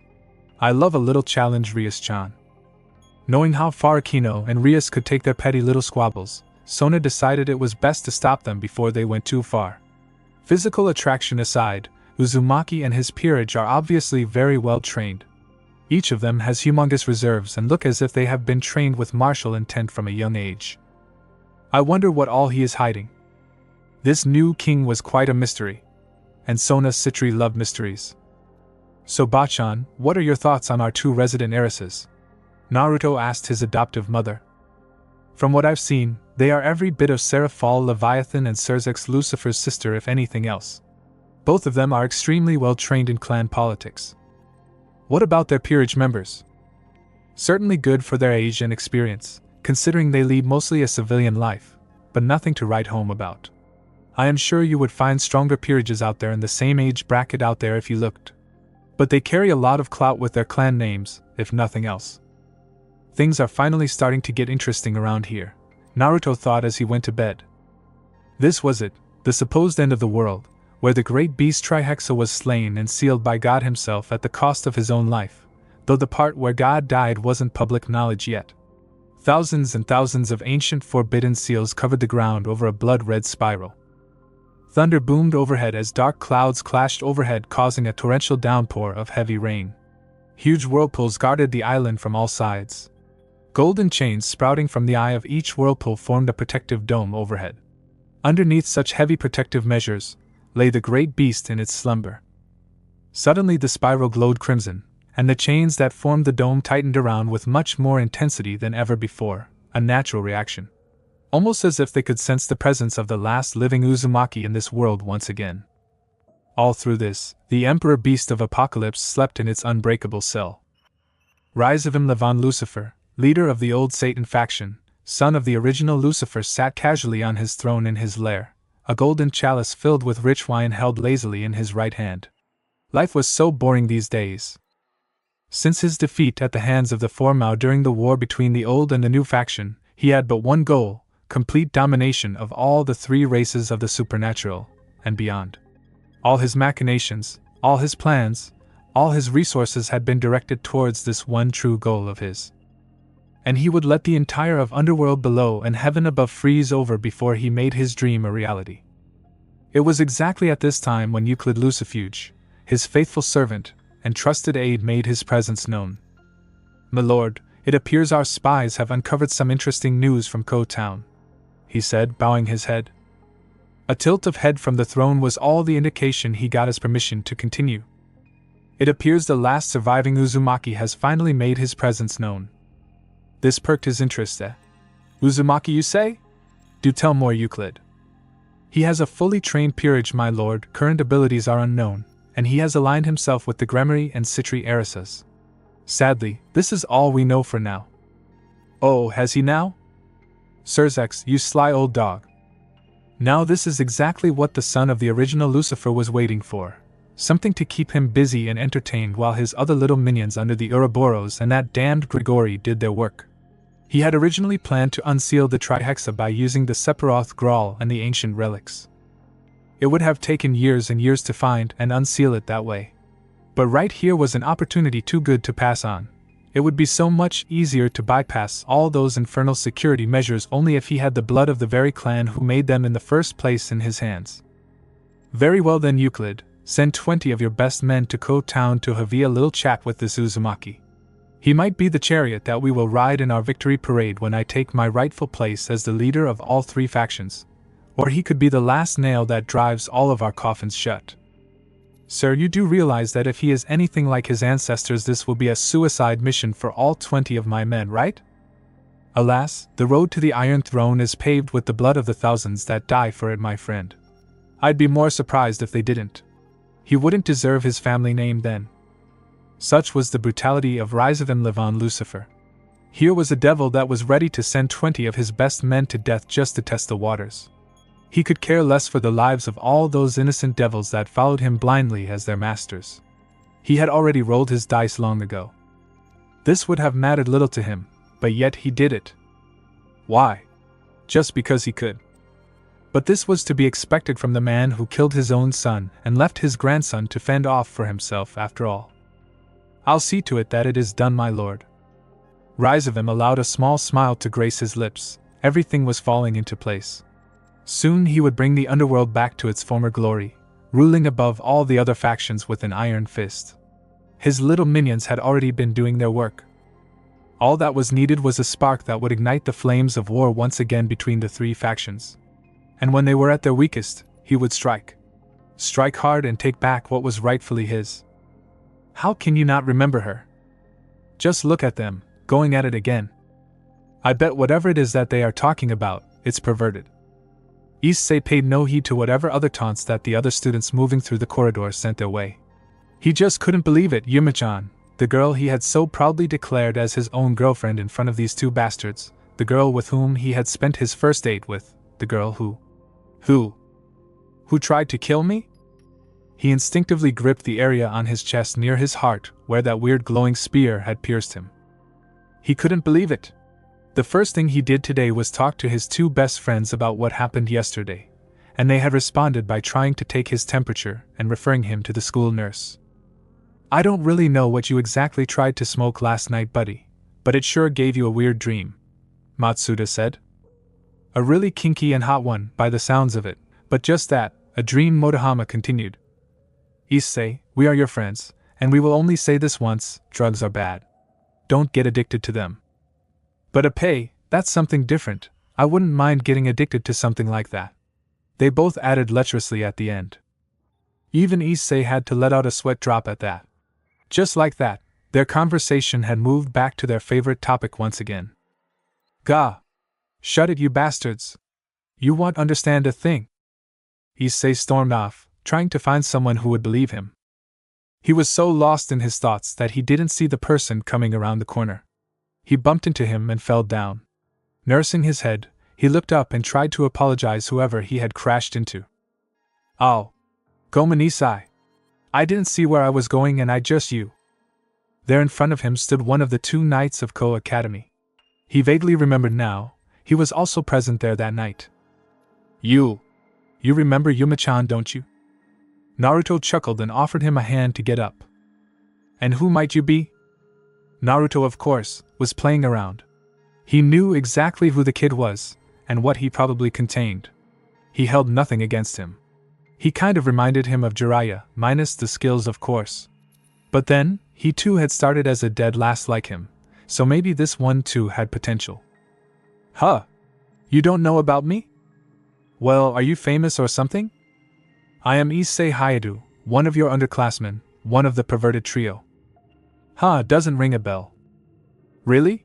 I love a little challenge, Rias-chan. Knowing how far Akino and Rias could take their petty little squabbles, Sona decided it was best to stop them before they went too far. Physical attraction aside, Uzumaki and his peerage are obviously very well trained. Each of them has humongous reserves and look as if they have been trained with martial intent from a young age. I wonder what all he is hiding. This new king was quite a mystery. And Sona Citri loved mysteries. So Bachan, what are your thoughts on our two resident heiresses? Naruto asked his adoptive mother. From what I've seen, they are every bit of Seraphal Leviathan and Cersei's Lucifer's sister if anything else. Both of them are extremely well trained in clan politics. What about their peerage members? Certainly good for their age and experience, considering they lead mostly a civilian life, but nothing to write home about. I am sure you would find stronger peerages out there in the same age bracket out there if you looked. But they carry a lot of clout with their clan names, if nothing else. Things are finally starting to get interesting around here, Naruto thought as he went to bed. This was it, the supposed end of the world, where the great beast Trihexa was slain and sealed by God himself at the cost of his own life, though the part where God died wasn't public knowledge yet. Thousands and thousands of ancient forbidden seals covered the ground over a blood-red spiral. Thunder boomed overhead as dark clouds clashed overhead, causing a torrential downpour of heavy rain. Huge whirlpools guarded the island from all sides. Golden chains sprouting from the eye of each whirlpool formed a protective dome overhead. Underneath such heavy protective measures lay the great beast in its slumber. Suddenly the spiral glowed crimson, and the chains that formed the dome tightened around with much more intensity than ever before, a natural reaction. Almost as if they could sense the presence of the last living Uzumaki in this world once again. All through this, the Emperor Beast of Apocalypse slept in its unbreakable cell. Rise of Imlevon Lucifer, leader of the old Satan faction, son of the original Lucifer, sat casually on his throne in his lair, a golden chalice filled with rich wine held lazily in his right hand. Life was so boring these days. Since his defeat at the hands of the Formao during the war between the old and the new faction, he had but one goal: complete domination of all the three races of the supernatural, and beyond. All his machinations, all his plans, all his resources had been directed towards this one true goal of his. And he would let the entire of underworld below and heaven above freeze over before he made his dream a reality. It was exactly at this time when Euclid Lucifuge, his faithful servant and trusted aide, made his presence known. "My lord, it appears our spies have uncovered some interesting news from Ko Town," he said, bowing his head. A tilt of head from the throne was all the indication he got as permission to continue. "It appears the last surviving Uzumaki has finally made his presence known." This perked his interest. "Uzumaki, you say? Do tell more, Euclid." "He has a fully trained peerage, my lord. Current abilities are unknown, and he has aligned himself with the Gremory and Citri heiresses. Sadly, this is all we know for now." "Oh, has he now?" "Cerzex, you sly old dog. Now this is exactly what the son of the original Lucifer was waiting for. Something to keep him busy and entertained while his other little minions under the Ouroboros and that damned Grigori did their work. He had originally planned to unseal the Trihexa by using the Sephiroth Grawl and the ancient relics. It would have taken years and years to find and unseal it that way. But right here was an opportunity too good to pass on. It would be so much easier to bypass all those infernal security measures only if he had the blood of the very clan who made them in the first place in his hands. Very well then, Euclid, send 20 of your best men to Ko Town to have a little chat with this Uzumaki. He might be the chariot that we will ride in our victory parade when I take my rightful place as the leader of all three factions. Or he could be the last nail that drives all of our coffins shut. Sir, you do realize that if he is anything like his ancestors, this will be a suicide mission for all 20 of my men, right? Alas, the road to the Iron Throne is paved with the blood of the thousands that die for it, my friend. I'd be more surprised if they didn't. He wouldn't deserve his family name then. Such was the brutality of Rizavim Levon Lucifer. Here was a devil that was ready to send 20 of his best men to death just to test the waters. He could care less for the lives of all those innocent devils that followed him blindly as their masters. He had already rolled his dice long ago. This would have mattered little to him, but yet he did it. Why? Just because he could. But this was to be expected from the man who killed his own son and left his grandson to fend off for himself after all. I'll see to it that it is done, my lord. Rizavim allowed a small smile to grace his lips. Everything was falling into place. Soon he would bring the underworld back to its former glory, ruling above all the other factions with an iron fist. His little minions had already been doing their work. All that was needed was a spark that would ignite the flames of war once again between the three factions. And when they were at their weakest, he would strike. Strike hard and take back what was rightfully his. How can you not remember her? Just look at them, going at it again. I bet whatever it is that they are talking about, it's perverted. Issei paid no heed to whatever other taunts that the other students moving through the corridor sent their way. He just couldn't believe it. Yuma-chan, the girl he had so proudly declared as his own girlfriend in front of these two bastards, the girl with whom he had spent his first date with, the girl who tried to kill me? He instinctively gripped the area on his chest near his heart where that weird glowing spear had pierced him. He couldn't believe it. The first thing he did today was talk to his two best friends about what happened yesterday, and they had responded by trying to take his temperature and referring him to the school nurse. I don't really know what you exactly tried to smoke last night, buddy, but it sure gave you a weird dream, Matsuda said. A really kinky and hot one, by the sounds of it, but just that, a dream, Motohama continued. Issei, we are your friends, and we will only say this once, drugs are bad. Don't get addicted to them. But Appei, that's something different. I wouldn't mind getting addicted to something like that. They both added lecherously at the end. Even Issei had to let out a sweat drop at that. Just like that, their conversation had moved back to their favorite topic once again. Gah! Shut it, you bastards! You won't understand a thing. Issei stormed off, trying to find someone who would believe him. He was so lost in his thoughts that he didn't see the person coming around the corner. He bumped into him and fell down. Nursing his head, he looked up and tried to apologize whoever he had crashed into. Oh. Gomen Issei. I didn't see where I was going and I just you. There in front of him stood one of the two knights of Ko Academy. He vaguely remembered now, he was also present there that night. You remember Yuma-chan, don't you? Naruto chuckled and offered him a hand to get up. And who might you be? Naruto, of course, was playing around. He knew exactly who the kid was, and what he probably contained. He held nothing against him. He kind of reminded him of Jiraiya, minus the skills of course. But then, he too had started as a dead last like him, so maybe this one too had potential. Huh? You don't know about me? Well, are you famous or something? I am Issei Hayadu, one of your underclassmen, one of the perverted trio. Huh, doesn't ring a bell. Really?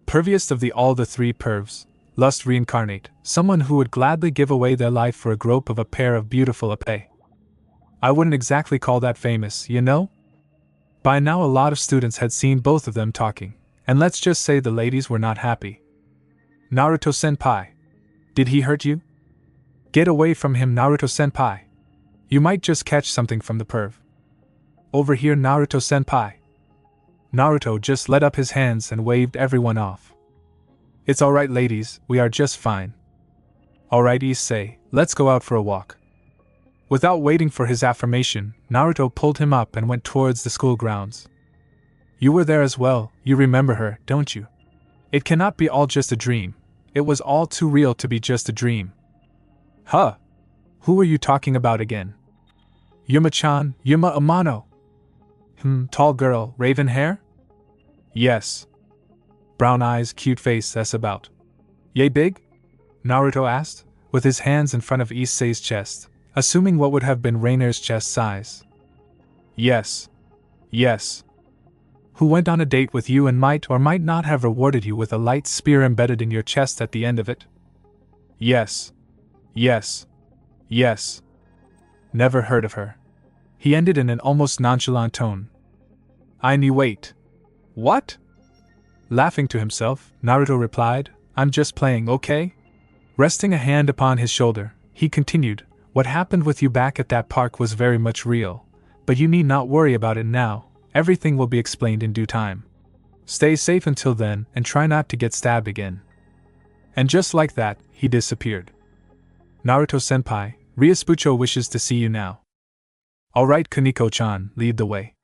Perviest of all the three pervs, lust reincarnate, someone who would gladly give away their life for a grope of a pair of beautiful Appei. I wouldn't exactly call that famous, you know? By now a lot of students had seen both of them talking, and let's just say the ladies were not happy. Naruto-senpai. Did he hurt you? Get away from him, Naruto-senpai. You might just catch something from the perv. Over here, Naruto-senpai. Naruto just let up his hands and waved everyone off. It's alright, ladies, we are just fine. Alright, Issei, let's go out for a walk. Without waiting for his affirmation, Naruto pulled him up and went towards the school grounds. You were there as well, you remember her, don't you? It cannot be all just a dream. It was all too real to be just a dream. Huh? Who are you talking about again? Yuma-chan, Yuma Amano. Tall girl, raven hair? Yes. Brown eyes, cute face, that's about. Yay big? Naruto asked, with his hands in front of Issei's chest, assuming what would have been Rainer's chest size. Yes. Yes. Who went on a date with you and might or might not have rewarded you with a light spear embedded in your chest at the end of it? Yes. Yes. Yes. Never heard of her. He ended in an almost nonchalant tone. I knew. Wait. What? Laughing to himself, Naruto replied, I'm just playing, okay? Resting a hand upon his shoulder, he continued, what happened with you back at that park was very much real, but you need not worry about it now, everything will be explained in due time. Stay safe until then and try not to get stabbed again. And just like that, he disappeared. Naruto-senpai, Ryusubucho wishes to see you now. Alright Kuniko-chan, lead the way.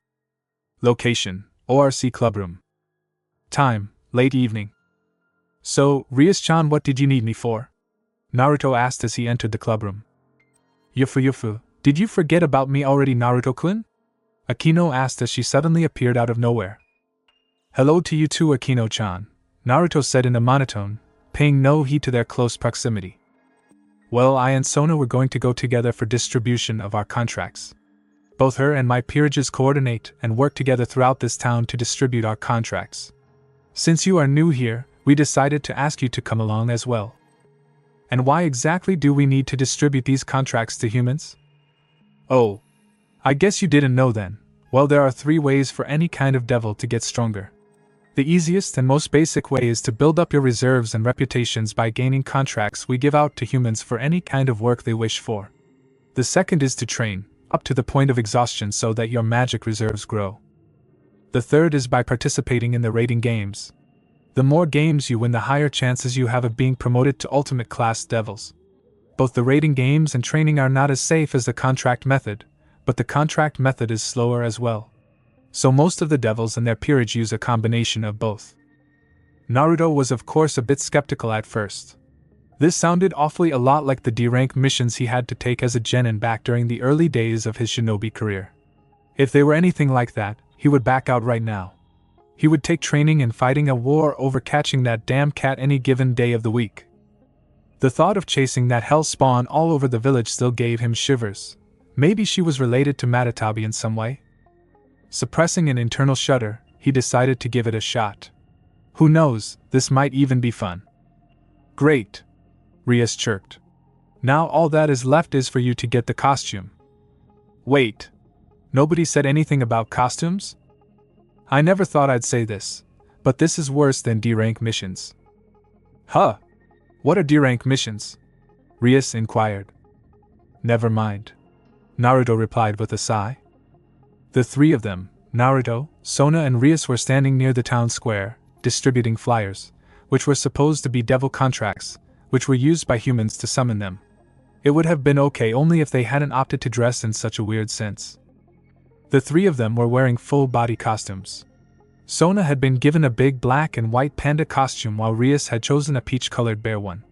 Location, ORC Clubroom. Time, late evening. So, Ryus-chan, what did you need me for? Naruto asked as he entered the clubroom. Yufu, did you forget about me already, Naruto-kun? Akino asked as she suddenly appeared out of nowhere. Hello to you too, Akino-chan, Naruto said in a monotone, paying no heed to their close proximity. Well, I and Sona were going to go together for distribution of our contracts. Both her and my peerages coordinate and work together throughout this town to distribute our contracts. Since you are new here, we decided to ask you to come along as well. And why exactly do we need to distribute these contracts to humans? Oh, I guess you didn't know then. Well, there are 3 ways for any kind of devil to get stronger. The easiest and most basic way is to build up your reserves and reputations by gaining contracts we give out to humans for any kind of work they wish for. The second is to train, up to the point of exhaustion so that your magic reserves grow. The third is by participating in the raiding games. The more games you win, the higher chances you have of being promoted to ultimate class devils. Both the raiding games and training are not as safe as the contract method, but the contract method is slower as well. So most of the devils and their peerage use a combination of both. Naruto was of course a bit skeptical at first. This sounded awfully a lot like the D-rank missions he had to take as a genin back during the early days of his shinobi career. If they were anything like that, he would back out right now. He would take training and fighting a war over catching that damn cat any given day of the week. The thought of chasing that hell spawn all over the village still gave him shivers. Maybe she was related to Matatabi in some way? Suppressing an internal shudder, he decided to give it a shot. Who knows, this might even be fun. Great, Rias chirped. Now all that is left is for you to get the costume. Wait. Nobody said anything about costumes? I never thought I'd say this, but this is worse than D-rank missions. Huh? What are D-rank missions? Rias inquired. Never mind, Naruto replied with a sigh. The 3 of them, Naruto, Sona and Rias, were standing near the town square, distributing flyers, which were supposed to be devil contracts, which were used by humans to summon them. It would have been okay only if they hadn't opted to dress in such a weird sense. The 3 of them were wearing full-body costumes. Sona had been given a big black and white panda costume while Rias had chosen a peach-colored bear one.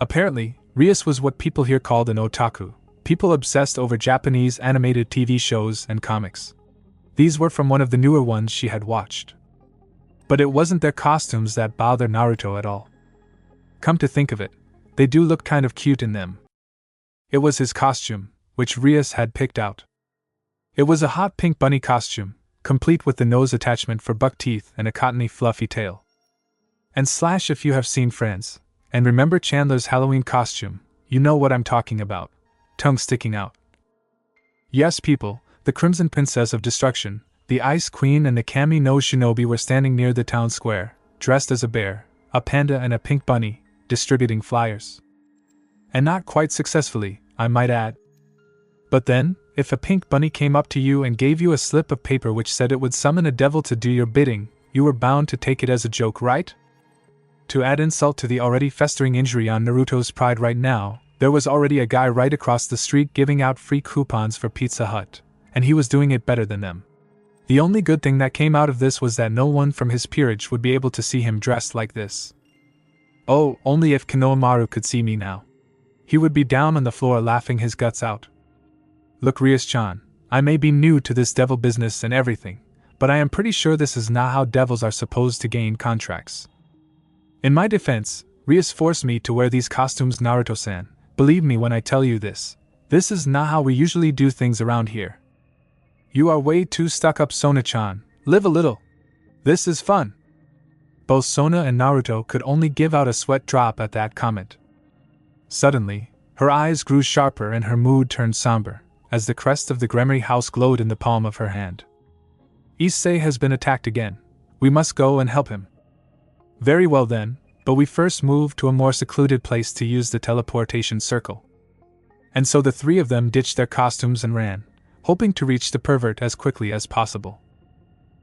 Apparently, Rias was what people here called an otaku, people obsessed over Japanese animated TV shows and comics. These were from one of the newer ones she had watched. But it wasn't their costumes that bothered Naruto at all. Come to think of it, they do look kind of cute in them. It was his costume, which Rias had picked out. It was a hot pink bunny costume, complete with the nose attachment for buck teeth and a cottony fluffy tail. And slash, if you have seen Friends, and remember Chandler's Halloween costume, you know what I'm talking about. Tongue sticking out. Yes, people, the Crimson Princess of Destruction, the Ice Queen and the Kami no Shinobi were standing near the town square, dressed as a bear, a panda and a pink bunny, distributing flyers. And not quite successfully, I might add. But then, if a pink bunny came up to you and gave you a slip of paper which said it would summon a devil to do your bidding, you were bound to take it as a joke, right? To add insult to the already festering injury on Naruto's pride right now, There was already a guy right across the street giving out free coupons for Pizza Hut, and he was doing it better than them. The only good thing that came out of this was that no one from his peerage would be able to see him dressed like this. Oh, only if Konohamaru could see me now. He would be down on the floor laughing his guts out. Look, Rias-chan, I may be new to this devil business and everything, but I am pretty sure this is not how devils are supposed to gain contracts. In my defense, Rias forced me to wear these costumes, Naruto-san. Believe me when I tell you this. This is not how we usually do things around here. You are way too stuck up, Sona-chan. Live a little. This is fun. Both Sona and Naruto could only give out a sweat drop at that comment. Suddenly, her eyes grew sharper and her mood turned somber, as the crest of the Gremory house glowed in the palm of her hand. Issei has been attacked again. We must go and help him. Very well then, but we first move to a more secluded place to use the teleportation circle. And so the three of them ditched their costumes and ran, hoping to reach the pervert as quickly as possible.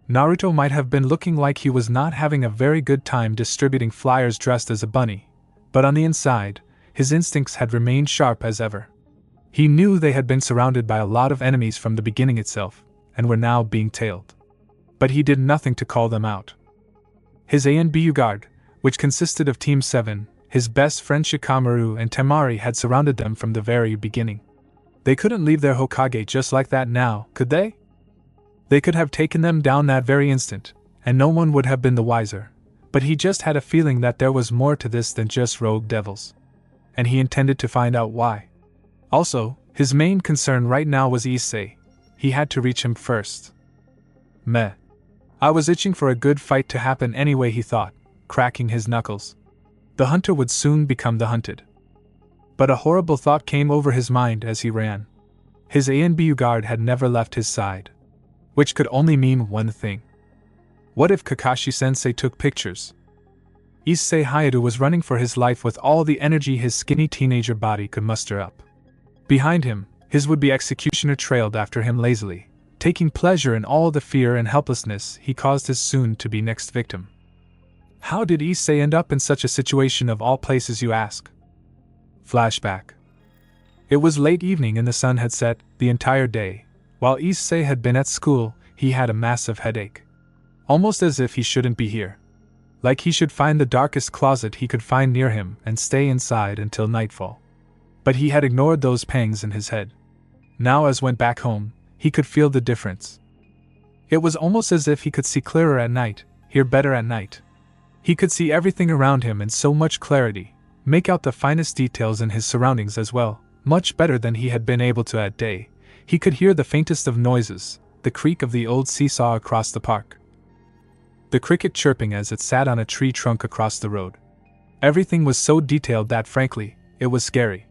Naruto might have been looking like he was not having a very good time distributing flyers dressed as a bunny, but on the inside, his instincts had remained sharp as ever. He knew they had been surrounded by a lot of enemies from the beginning itself, and were now being tailed. But he did nothing to call them out. His A and B guard, which consisted of Team 7, his best friend Shikamaru and Temari, had surrounded them from the very beginning. They couldn't leave their Hokage just like that now, could they? They could have taken them down that very instant, and no one would have been the wiser, but he just had a feeling that there was more to this than just rogue devils. And he intended to find out why. Also, his main concern right now was Issei. He had to reach him first. Meh. I was itching for a good fight to happen anyway, he thought, cracking his knuckles. The hunter would soon become the hunted. But a horrible thought came over his mind as he ran. His A and B guard had never left his side. Which could only mean one thing. What if Kakashi-sensei took pictures? Issei Hayate was running for his life with all the energy his skinny teenager body could muster up. Behind him, his would-be executioner trailed after him lazily, taking pleasure in all the fear and helplessness he caused his soon-to-be next victim. How did Issei end up in such a situation of all places, you ask? Flashback. It was late evening and the sun had set. The entire day, while Issei had been at school, he had a massive headache. Almost as if he shouldn't be here. Like he should find the darkest closet he could find near him and stay inside until nightfall. But he had ignored those pangs in his head. Now as went back home, he could feel the difference. It was almost as if he could see clearer at night, hear better at night. He could see everything around him in so much clarity, make out the finest details in his surroundings as well, much better than he had been able to at day. He could hear the faintest of noises, the creak of the old seesaw across the park. The cricket chirping as it sat on a tree trunk across the road. Everything was so detailed that frankly, it was scary.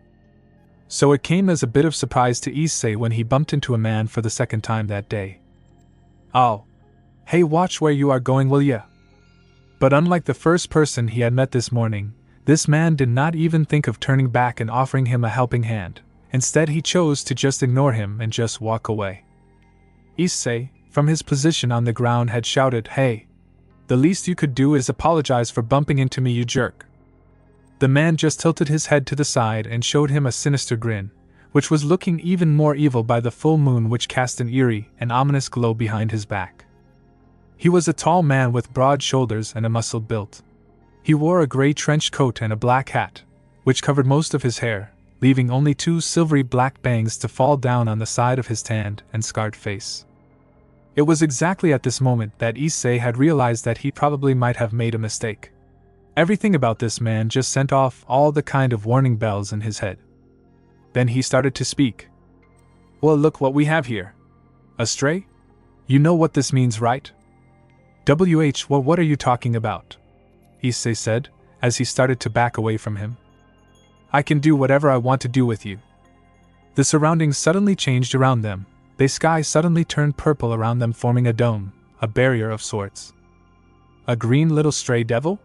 So it came as a bit of surprise to Issei when he bumped into a man for the second time that day. Oh. Hey, watch where you are going, will ya? But unlike the first person he had met this morning, this man did not even think of turning back and offering him a helping hand. Instead he chose to just ignore him and just walk away. Issei, from his position on the ground, had shouted, "Hey! The least you could do is apologize for bumping into me, you jerk." The man just tilted his head to the side and showed him a sinister grin, which was looking even more evil by the full moon which cast an eerie and ominous glow behind his back. He was a tall man with broad shoulders and a muscled build. He wore a gray trench coat and a black hat, which covered most of his hair, leaving only two silvery black bangs to fall down on the side of his tanned and scarred face. It was exactly at this moment that Issei had realized that he probably might have made a mistake. Everything about this man just sent off all the kind of warning bells in his head. Then he started to speak. "Well, look what we have here. A stray? You know what this means, right?" Well, what are you talking about?" Issei said, as he started to back away from him. "I can do whatever I want to do with you." The surroundings suddenly changed around them. The sky suddenly turned purple around them, forming a dome, a barrier of sorts. A green little stray devil?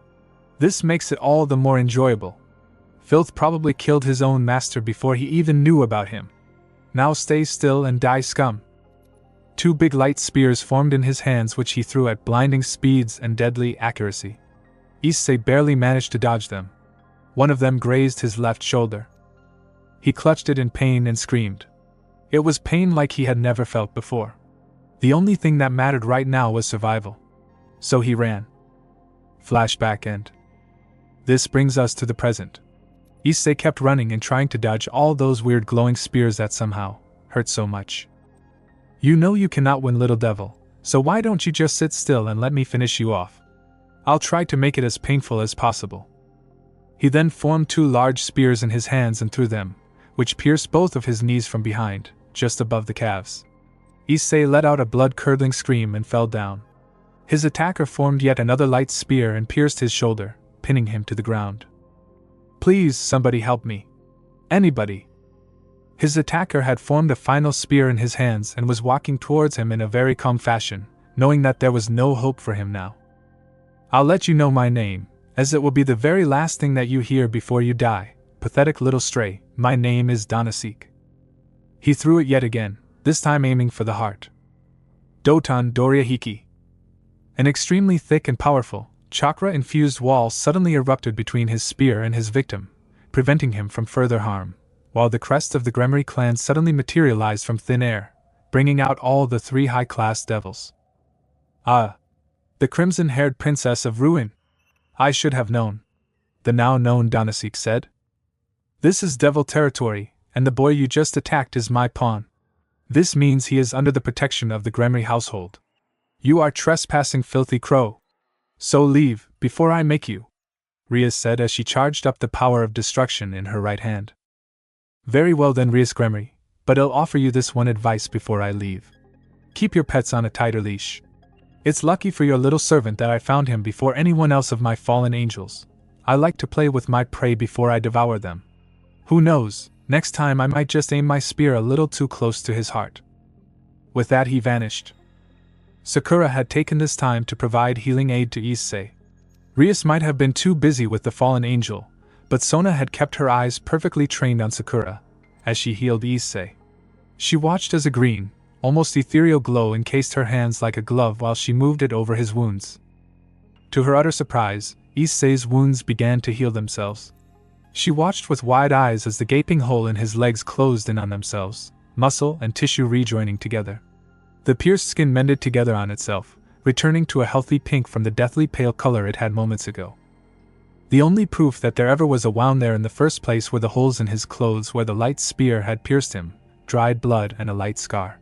This makes it all the more enjoyable. Filth probably killed his own master before he even knew about him. Now stay still and die, scum. Two big light spears formed in his hands, which he threw at blinding speeds and deadly accuracy. Issei barely managed to dodge them. One of them grazed his left shoulder. He clutched it in pain and screamed. It was pain like he had never felt before. The only thing that mattered right now was survival. So he ran. Flashback end. This brings us to the present. Issei kept running and trying to dodge all those weird glowing spears that somehow hurt so much. You know you cannot win, little devil, so why don't you just sit still and let me finish you off? I'll try to make it as painful as possible. He then formed 2 large spears in his hands and threw them, which pierced both of his knees from behind, just above the calves. Issei let out a blood-curdling scream and fell down. His attacker formed yet another light spear and pierced his shoulder, pinning him to the ground. Please, somebody help me. Anybody. His attacker had formed a final spear in his hands and was walking towards him in a very calm fashion, knowing that there was no hope for him now. I'll let you know my name, as it will be the very last thing that you hear before you die, pathetic little stray. My name is Danasik. He threw it yet again, this time aiming for the heart. Doton Doriahiki. An extremely thick and powerful, chakra-infused wall suddenly erupted between his spear and his victim, preventing him from further harm, while the crest of the Gremory clan suddenly materialized from thin air, bringing out all the 3 high-class devils. Ah! The crimson-haired princess of Ruin! I should have known, the now-known Danasik said. This is devil territory, and the boy you just attacked is my pawn. This means he is under the protection of the Gremory household. You are trespassing, filthy crow. So leave, before I make you, Rias said as she charged up the power of destruction in her right hand. Very well then, Rias Gremory, but I'll offer you this one advice before I leave. Keep your pets on a tighter leash. It's lucky for your little servant that I found him before anyone else of my fallen angels. I like to play with my prey before I devour them. Who knows, next time I might just aim my spear a little too close to his heart. With that he vanished. Sakura had taken this time to provide healing aid to Issei. Rias might have been too busy with the fallen angel, but Sona had kept her eyes perfectly trained on Sakura, as she healed Issei. She watched as a green, almost ethereal glow encased her hands like a glove while she moved it over his wounds. To her utter surprise, Issei's wounds began to heal themselves. She watched with wide eyes as the gaping hole in his legs closed in on themselves, muscle and tissue rejoining together. The pierced skin mended together on itself, returning to a healthy pink from the deathly pale color it had moments ago. The only proof that there ever was a wound there in the first place were the holes in his clothes where the light spear had pierced him, dried blood and a light scar.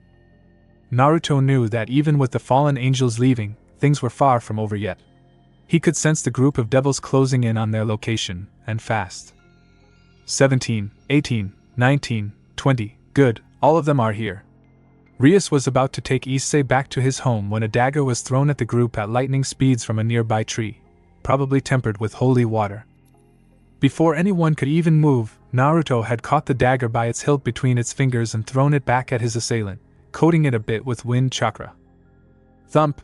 Naruto knew that even with the fallen angels leaving, things were far from over yet. He could sense the group of devils closing in on their location, and fast. 17, 18, 19, 20, good, all of them are here. Rias was about to take Issei back to his home when a dagger was thrown at the group at lightning speeds from a nearby tree, probably tempered with holy water. Before anyone could even move, Naruto had caught the dagger by its hilt between its fingers and thrown it back at his assailant, coating it a bit with wind chakra. Thump!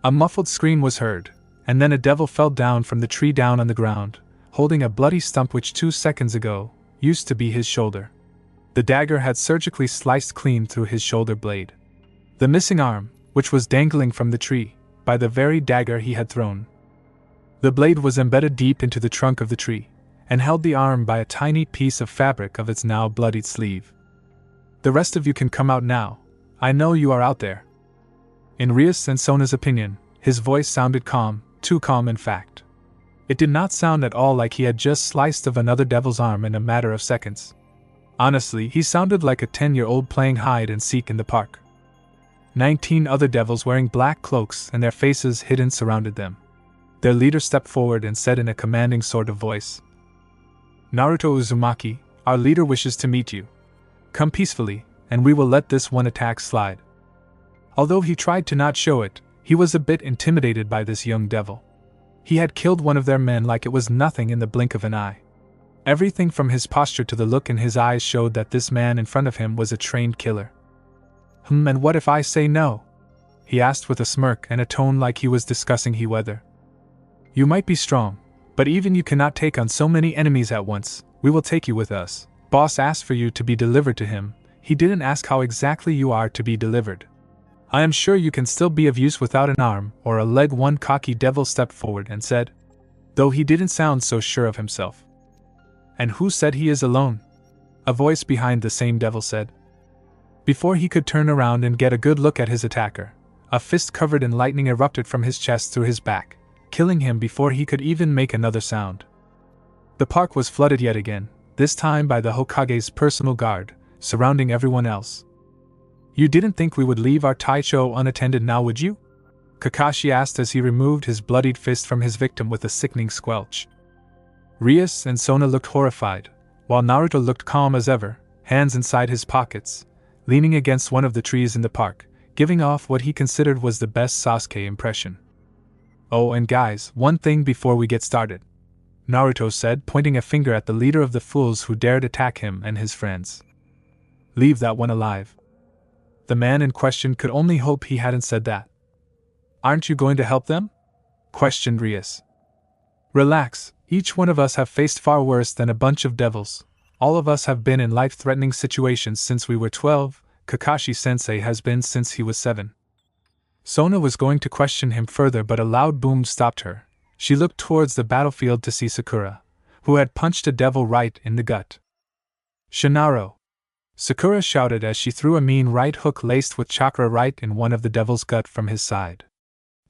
A muffled scream was heard, and then a devil fell down from the tree down on the ground, holding a bloody stump which 2 seconds ago used to be his shoulder. The dagger had surgically sliced clean through his shoulder blade. The missing arm, which was dangling from the tree, by the very dagger he had thrown. The blade was embedded deep into the trunk of the tree, and held the arm by a tiny piece of fabric of its now bloodied sleeve. The rest of you can come out now, I know you are out there. In Rias and Sona's opinion, his voice sounded calm, too calm in fact. It did not sound at all like he had just sliced of another devil's arm in a matter of seconds. Honestly, he sounded like a 10-year-old playing hide and seek in the park. 19 other devils wearing black cloaks and their faces hidden surrounded them. Their leader stepped forward and said in a commanding sort of voice, Naruto Uzumaki, our leader wishes to meet you. Come peacefully, and we will let this one attack slide. Although he tried to not show it, he was a bit intimidated by this young devil. He had killed one of their men like it was nothing in the blink of an eye. Everything from his posture to the look in his eyes showed that this man in front of him was a trained killer. And what if I say no? He asked with a smirk and a tone like he was discussing weather. You might be strong, but even you cannot take on so many enemies at once. We will take you with us. Boss asked for you to be delivered to him. He didn't ask how exactly you are to be delivered. I am sure you can still be of use without an arm or a leg. One cocky devil stepped forward and said, though he didn't sound so sure of himself. And who said he is alone? a voice behind the same devil said. Before he could turn around and get a good look at his attacker, a fist covered in lightning erupted from his chest through his back, killing him before he could even make another sound. The park was flooded yet again, this time by the Hokage's personal guard, surrounding everyone else. You didn't think we would leave our Taicho unattended now, would you? Kakashi asked as he removed his bloodied fist from his victim with a sickening squelch. Rias and Sona looked horrified, while Naruto looked calm as ever, hands inside his pockets, leaning against one of the trees in the park, giving off what he considered was the best Sasuke impression. Oh, and guys, one thing before we get started, Naruto said, pointing a finger at the leader of the fools who dared attack him and his friends. Leave that one alive. The man in question could only hope he hadn't said that. Aren't you going to help them? Questioned Rias. Relax, each one of us have faced far worse than a bunch of devils. All of us have been in life-threatening situations since we were 12, Kakashi-sensei has been since he was 7. Sona was going to question him further, but a loud boom stopped her. She looked towards the battlefield to see Sakura, who had punched a devil right in the gut. Shinaro! Sakura shouted as she threw a mean right hook laced with chakra right in one of the devil's gut from his side.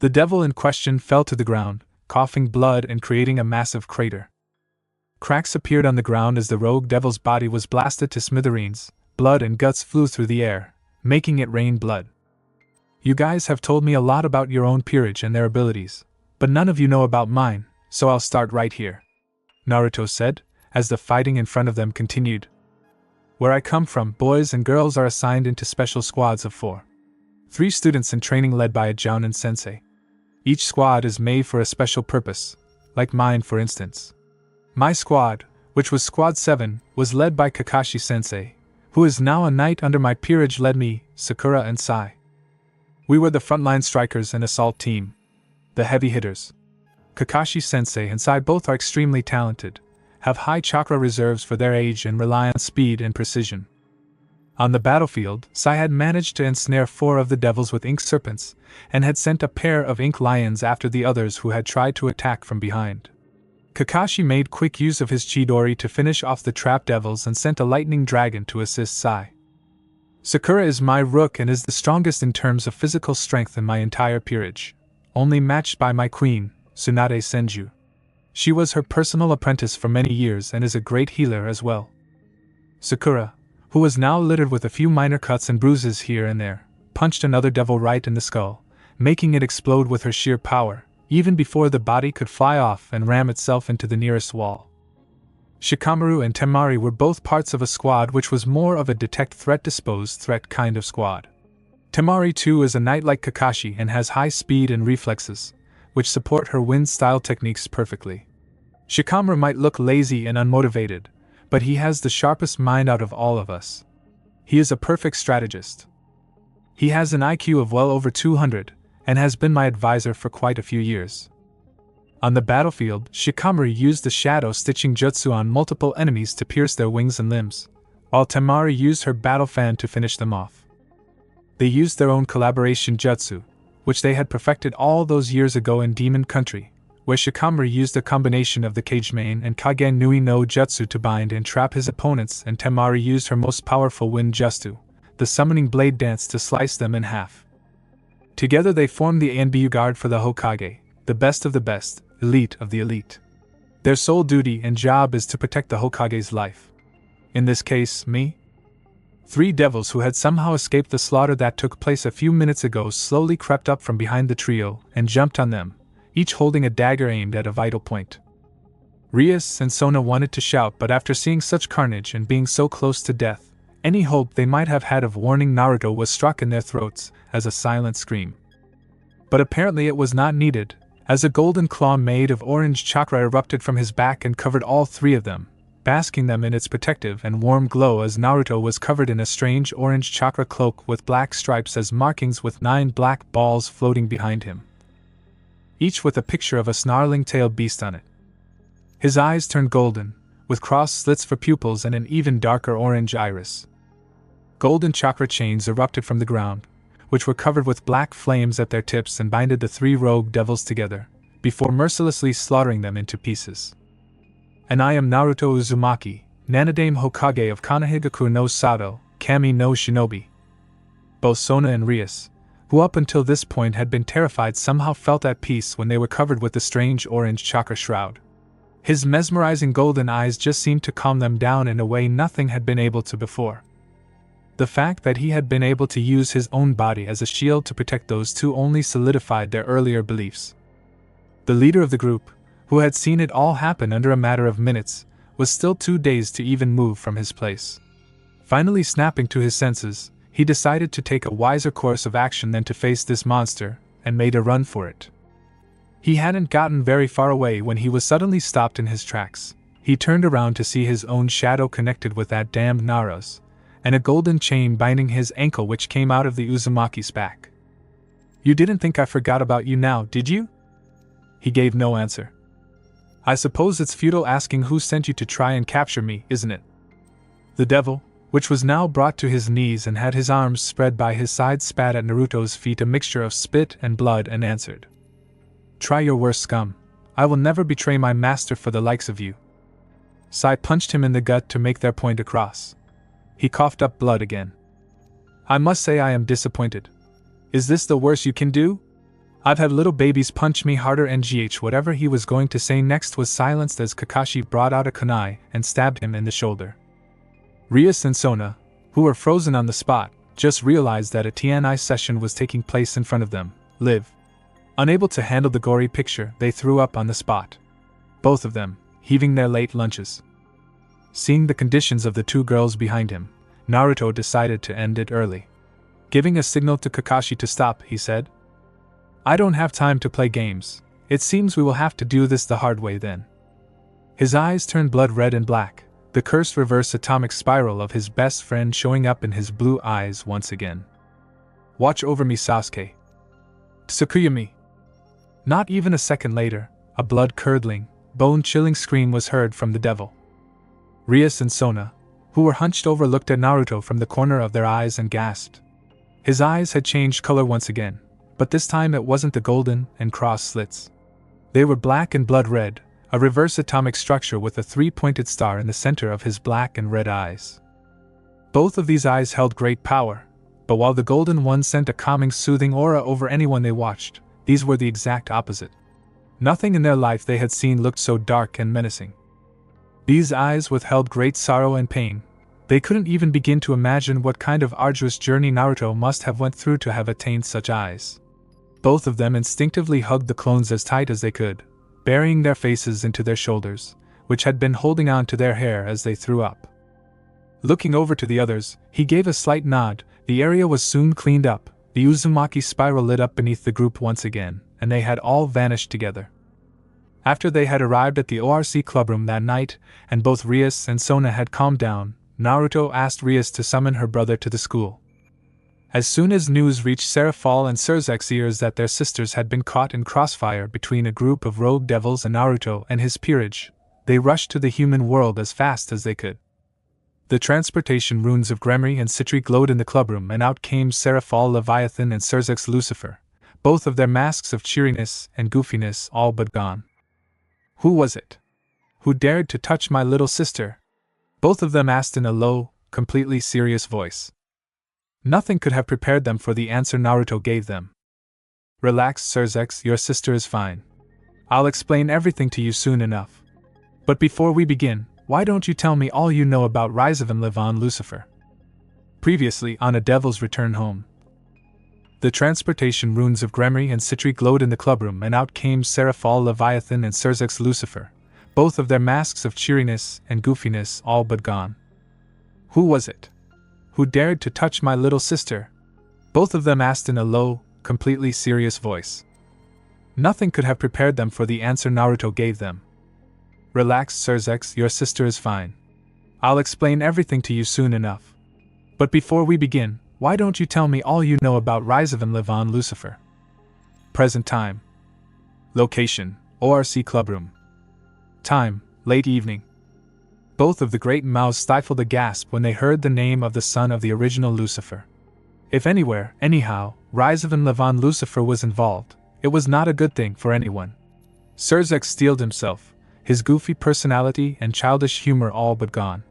The devil in question fell to the ground, coughing blood and creating a massive crater. Cracks appeared on the ground as the rogue devil's body was blasted to smithereens. Blood and guts flew through the air, making it rain blood. You guys have told me a lot about your own peerage and their abilities, but none of you know about mine, so I'll start right here, Naruto said, as the fighting in front of them continued. Where I come from, boys and girls are assigned into special squads of 4. 3 students in training led by a Jounin sensei. Each squad is made for a special purpose, like mine for instance. My squad, which was Squad 7, was led by Kakashi sensei, who is now a knight under my peerage, led me, Sakura and Sai. We were the frontline strikers and assault team. The heavy hitters. Kakashi sensei and Sai both are extremely talented, have high chakra reserves for their age and rely on speed and precision. On the battlefield, Sai had managed to ensnare 4 of the devils with ink serpents, and had sent a pair of ink lions after the others who had tried to attack from behind. Kakashi made quick use of his Chidori to finish off the trap devils and sent a lightning dragon to assist Sai. Sakura is my rook and is the strongest in terms of physical strength in my entire peerage, only matched by my queen, Tsunade Senju. She was her personal apprentice for many years and is a great healer as well. Sakura, who was now littered with a few minor cuts and bruises here and there, punched another devil right in the skull, making it explode with her sheer power, even before the body could fly off and ram itself into the nearest wall. Shikamaru and Temari were both parts of a squad which was more of a detect threat dispose threat kind of squad. Temari too is a knight like Kakashi and has high speed and reflexes, which support her wind-style techniques perfectly. Shikamaru might look lazy and unmotivated, but he has the sharpest mind out of all of us. He is a perfect strategist. He has an IQ of well over 200, and has been my advisor for quite a few years. On the battlefield, Shikamaru used the shadow stitching jutsu on multiple enemies to pierce their wings and limbs, while Temari used her battle fan to finish them off. They used their own collaboration jutsu, which they had perfected all those years ago in Demon Country, where Shikamaru used a combination of the Kage Main and Kage Nui no Jutsu to bind and trap his opponents, and Temari used her most powerful wind jutsu, the summoning blade dance, to slice them in half. Together they formed the Anbu Guard for the Hokage, the best of the best, elite of the elite. Their sole duty and job is to protect the Hokage's life. In this case, me. 3 devils who had somehow escaped the slaughter that took place a few minutes ago slowly crept up from behind the trio and jumped on them, each holding a dagger aimed at a vital point. Rias and Sona wanted to shout, but after seeing such carnage and being so close to death, any hope they might have had of warning Naruto was struck in their throats as a silent scream. But apparently it was not needed, as a golden claw made of orange chakra erupted from his back and covered all 3 of them, basking them in its protective and warm glow, as Naruto was covered in a strange orange chakra cloak with black stripes as markings, with 9 black balls floating behind him, each with a picture of a snarling-tailed beast on it. His eyes turned golden, with cross slits for pupils and an even darker orange iris. Golden chakra chains erupted from the ground, which were covered with black flames at their tips and binded the 3 rogue devils together, before mercilessly slaughtering them into pieces. And I am Naruto Uzumaki, Nanadame Hokage of Konohagakure no Sato, Kami no Shinobi. Both Sona and Rias, who up until this point had been terrified, somehow felt at peace when they were covered with the strange orange chakra shroud. His mesmerizing golden eyes just seemed to calm them down in a way nothing had been able to before. The fact that he had been able to use his own body as a shield to protect those two only solidified their earlier beliefs. The leader of the group, who had seen it all happen under a matter of minutes, was still too dazed to even move from his place. Finally snapping to his senses, he decided to take a wiser course of action than to face this monster, and made a run for it. He hadn't gotten very far away when he was suddenly stopped in his tracks. He turned around to see his own shadow connected with that damned Nara's, and a golden chain binding his ankle which came out of the Uzumaki's back. "You didn't think I forgot about you now, did you?" He gave no answer. "I suppose it's futile asking who sent you to try and capture me, isn't it?" The devil, which was now brought to his knees and had his arms spread by his side, spat at Naruto's feet a mixture of spit and blood and answered, "Try your worst, scum. I will never betray my master for the likes of you." Sai punched him in the gut to make their point across. He coughed up blood again. "I must say I am disappointed. Is this the worst you can do? I've had little babies punch me harder." Ngh whatever he was going to say next was silenced as Kakashi brought out a kunai and stabbed him in the shoulder. Rias and Sona, who were frozen on the spot, just realized that a TNI session was taking place in front of them. Live. Unable to handle the gory picture, they threw up on the spot. Both of them, heaving their late lunches. Seeing the conditions of the two girls behind him, Naruto decided to end it early. Giving a signal to Kakashi to stop, he said, "I don't have time to play games. It seems we will have to do this the hard way then." His eyes turned blood red and black, the cursed reverse atomic spiral of his best friend showing up in his blue eyes once again. "Watch over me, Sasuke. Tsukuyami." Not even a second later, a blood-curdling, bone-chilling scream was heard from the devil. Rias and Sona, who were hunched over, looked at Naruto from the corner of their eyes and gasped. His eyes had changed color once again, but this time it wasn't the golden and cross slits. They were black and blood red, a reverse atomic structure with a three-pointed star in the center of his black and red eyes. Both of these eyes held great power, but while the golden one sent a calming, soothing aura over anyone they watched, these were the exact opposite. Nothing in their life they had seen looked so dark and menacing. These eyes withheld great sorrow and pain. They couldn't even begin to imagine what kind of arduous journey Naruto must have went through to have attained such eyes. Both of them instinctively hugged the clones as tight as they could, burying their faces into their shoulders, which had been holding on to their hair as they threw up. Looking over to the others, he gave a slight nod. The area was soon cleaned up, the Uzumaki spiral lit up beneath the group once again, and they had all vanished together. After they had arrived at the ORC clubroom that night, and both Rias and Sona had calmed down, Naruto asked Rias to summon her brother to the school. As soon as news reached Serafal and Surzek's ears that their sisters had been caught in crossfire between a group of rogue devils and Naruto and his peerage, they rushed to the human world as fast as they could. The transportation runes of Gremory and Citri glowed in the clubroom, and out came Serafal Leviathan and Surzek's Lucifer, both of their masks of cheeriness and goofiness all but gone. "Who was it? Who dared to touch my little sister?" both of them asked in a low, completely serious voice. Nothing could have prepared them for the answer Naruto gave them. "Relax, Surzek, your sister is fine. I'll explain everything to you soon enough. But before we begin, why don't you tell me all you know about Rise of and Live on Lucifer?" Previously on A Devil's Return Home. The transportation runes of Gremory and Citri glowed in the clubroom, and out came Serafal Leviathan and Surzek's Lucifer, both of their masks of cheeriness and goofiness all but gone. "Who was it? Who dared to touch my little sister?" both of them asked in a low, completely serious voice. Nothing could have prepared them for the answer Naruto gave them. "Relax, Surzek, your sister is fine. I'll explain everything to you soon enough. But before we begin, why don't you tell me all you know about Rise of and Live on Lucifer?" Present time. Location, ORC clubroom. Time, late evening. Both of the great mouths stifled a gasp when they heard the name of the son of the original Lucifer. If anywhere, anyhow, Rise of and Live on Lucifer was involved, it was not a good thing for anyone. Surzek steeled himself, his goofy personality and childish humor all but gone.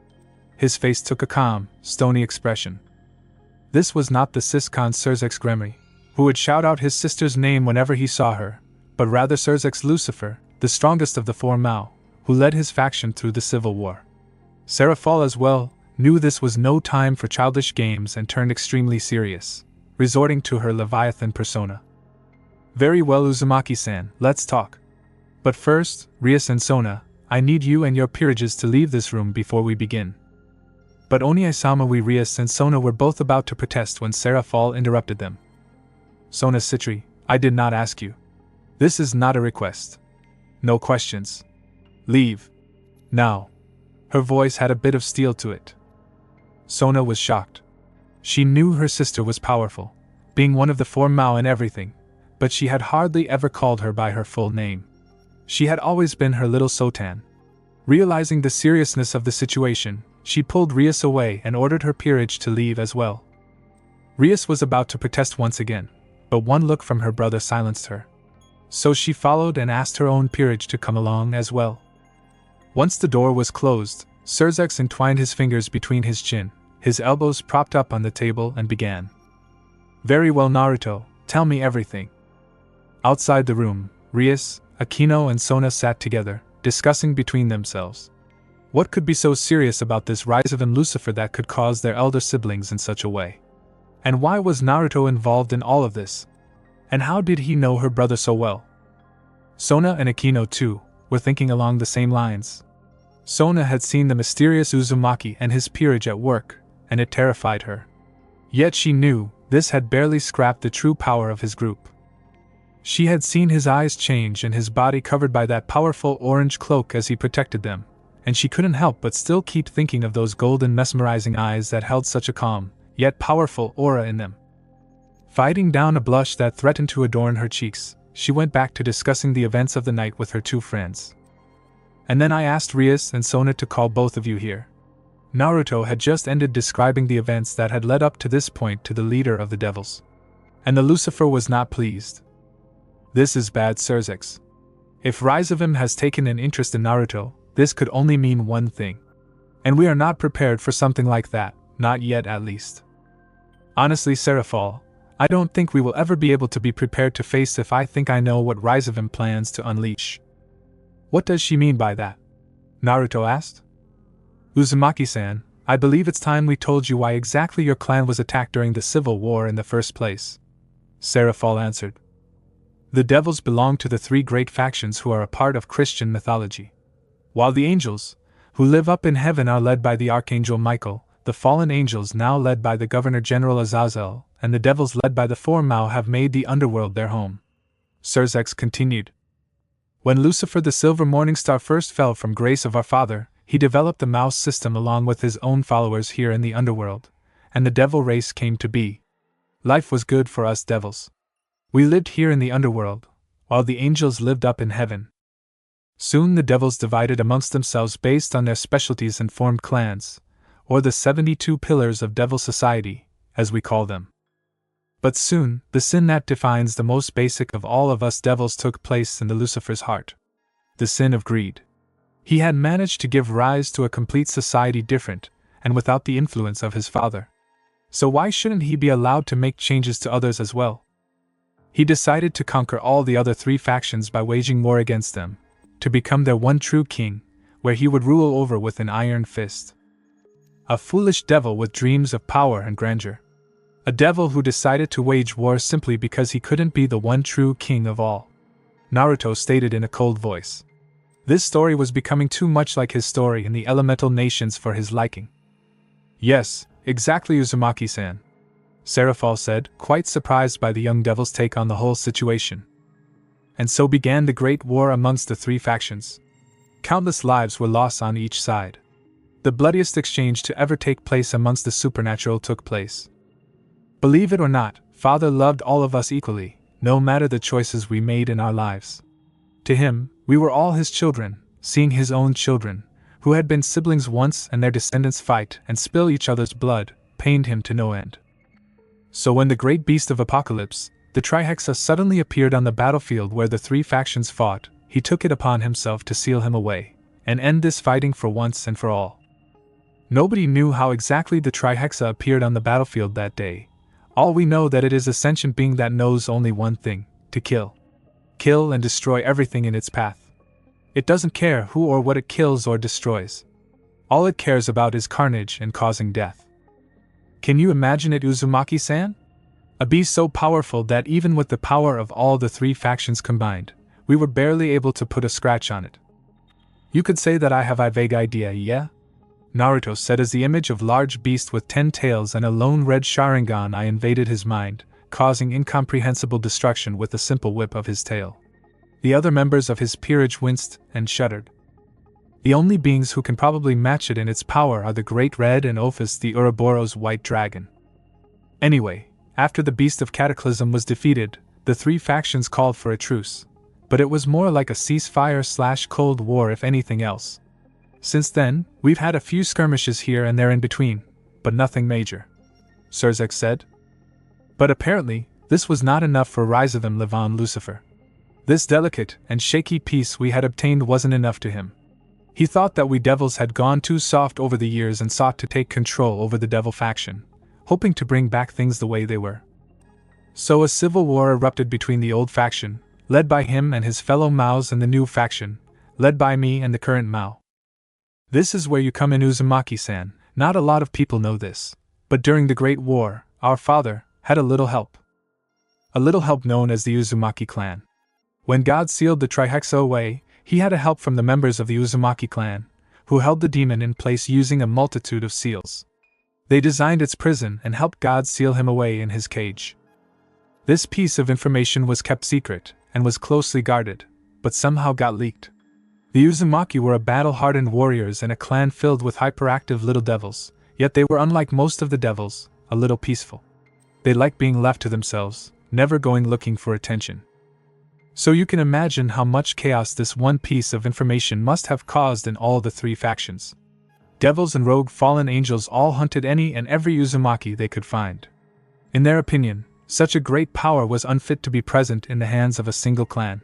His face took a calm, stony expression. This was not the Siskan Surzex Gremry, who would shout out his sister's name whenever he saw her, but rather Surzex Lucifer, the strongest of the four Mao, who led his faction through the civil war. Seraphal as well knew this was no time for childish games and turned extremely serious, resorting to her Leviathan persona. Very well, Uzumaki-san, let's talk. But first, Rias and Sona, I need you and your peerages to leave this room before we begin. But Onie-sama, we Rias and Sona were both about to protest when Seraphal interrupted them. Sona Citri, I did not ask you. This is not a request. No questions. Leave. Now. Her voice had a bit of steel to it. Sona was shocked. She knew her sister was powerful, being one of the four Mao and everything, but she had hardly ever called her by her full name. She had always been her little Sotan. Realizing the seriousness of the situation, she pulled Rias away and ordered her peerage to leave as well. Rias was about to protest once again, but one look from her brother silenced her. So she followed and asked her own peerage to come along as well. Once the door was closed, Surzex entwined his fingers between his chin, his elbows propped up on the table, and began. Very well, Naruto, tell me everything. Outside the room, Rias, Akino and Sona sat together, discussing between themselves. What could be so serious about this rise of Lucifer that could cause their elder siblings in such a way? And why was Naruto involved in all of this? And how did he know her brother so well? Sona and Akino, too, were thinking along the same lines. Sona had seen the mysterious Uzumaki and his peerage at work, and it terrified her. Yet she knew this had barely scrapped the true power of his group. She had seen his eyes change and his body covered by that powerful orange cloak as he protected them, and she couldn't help but still keep thinking of those golden mesmerizing eyes that held such a calm, yet powerful aura in them. Fighting down a blush that threatened to adorn her cheeks, she went back to discussing the events of the night with her two friends. And then I asked Rias and Sona to call both of you here. Naruto had just ended describing the events that had led up to this point to the leader of the devils. And the Lucifer was not pleased. This is bad, Surzex. If Rizavim has taken an interest in Naruto, this could only mean one thing. And we are not prepared for something like that, not yet at least. Honestly, Seraphal, I don't think we will ever be able to be prepared to face if I think I know what Rizavim plans to unleash. What does she mean by that? Naruto asked. Uzumaki-san, I believe it's time we told you why exactly your clan was attacked during the civil war in the first place. Seraphal answered. The devils belong to the three great factions who are a part of Christian mythology. While the angels, who live up in heaven, are led by the Archangel Michael, the fallen angels now led by the Governor-General Azazel, and the devils led by the four Mao have made the underworld their home. Surzex continued. When Lucifer the Silver Morning Star first fell from grace of our father, he developed the Mao system along with his own followers here in the underworld, and the devil race came to be. Life was good for us devils. We lived here in the underworld, while the angels lived up in heaven. Soon the devils divided amongst themselves based on their specialties and formed clans, or the 72 pillars of devil society, as we call them. But soon, the sin that defines the most basic of all of us devils took place in the Lucifer's heart. The sin of greed. He had managed to give rise to a complete society different, and without the influence of his father. So why shouldn't he be allowed to make changes to others as well? He decided to conquer all the other three factions by waging war against them, to become their one true king, where he would rule over with an iron fist. A foolish devil with dreams of power and grandeur. A devil who decided to wage war simply because he couldn't be the one true king of all. Naruto stated in a cold voice. This story was becoming too much like his story in the elemental nations for his liking. Yes, exactly, Uzumaki-san. Seraphal said, quite surprised by the young devil's take on the whole situation. And so began the great war amongst the three factions. Countless lives were lost on each side. The bloodiest exchange to ever take place amongst the supernatural took place. Believe it or not, Father loved all of us equally, no matter the choices we made in our lives. To him, we were all his children, seeing his own children, who had been siblings once and their descendants fight and spill each other's blood, pained him to no end. So when the great beast of Apocalypse, the Trihexa, suddenly appeared on the battlefield where the three factions fought, he took it upon himself to seal him away, and end this fighting for once and for all. Nobody knew how exactly the Trihexa appeared on the battlefield that day. All we know that it is a sentient being that knows only one thing: to kill. Kill and destroy everything in its path. It doesn't care who or what it kills or destroys. All it cares about is carnage and causing death. Can you imagine it, Uzumaki-san? A beast so powerful that even with the power of all the three factions combined, we were barely able to put a scratch on it. You could say that I have a vague idea, yeah? Naruto said as the image of large beast with 10 tails and a lone red Sharingan eye invaded his mind, causing incomprehensible destruction with a simple whip of his tail. The other members of his peerage winced and shuddered. The only beings who can probably match it in its power are the Great Red and Ophis the Ouroboros white dragon. Anyway, after the Beast of Cataclysm was defeated, the three factions called for a truce, but it was more like a ceasefire/Cold War if anything else. Since then, we've had a few skirmishes here and there in between, but nothing major, Surzek said. But apparently, this was not enough for Rise of Levon Lucifer. This delicate and shaky peace we had obtained wasn't enough to him. He thought that we devils had gone too soft over the years and sought to take control over the devil faction, hoping to bring back things the way they were. So a civil war erupted between the old faction, led by him and his fellow Maos, and the new faction, led by me and the current Mao. This is where you come in, Uzumaki-san. Not a lot of people know this, but during the Great War, our father had a little help. A little help known as the Uzumaki clan. When God sealed the Trihexa away, he had a help from the members of the Uzumaki clan, who held the demon in place using a multitude of seals. They designed its prison and helped God seal him away in his cage. This piece of information was kept secret and was closely guarded, but somehow got leaked. The Uzumaki were a battle-hardened warriors and a clan filled with hyperactive little devils, yet they were unlike most of the devils, a little peaceful. They liked being left to themselves, never going looking for attention. So you can imagine how much chaos this one piece of information must have caused in all the three factions. Devils and rogue fallen angels all hunted any and every Uzumaki they could find. In their opinion, such a great power was unfit to be present in the hands of a single clan.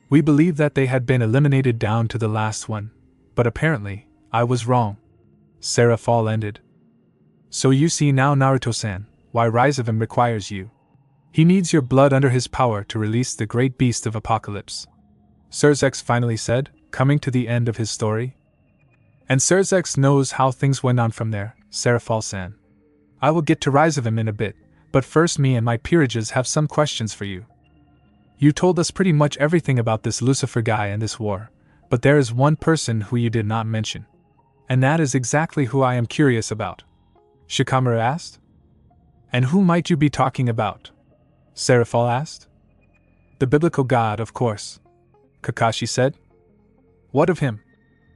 We believed that they had been eliminated down to the last one, but apparently, I was wrong. Sarah Fall ended. So you see now, Naruto-san, why Rise of him requires you. He needs your blood under his power to release the great beast of apocalypse. Surzek finally said, coming to the end of his story. And Surzek knows how things went on from there, Sarah Fall-san. I will get to Rise of him in a bit, but first me and my peerages have some questions for you. You told us pretty much everything about this Lucifer guy and this war, but there is one person who you did not mention. And that is exactly who I am curious about. Shikamaru asked. And who might you be talking about? Seraphal asked. The biblical god, of course, Kakashi said. What of him?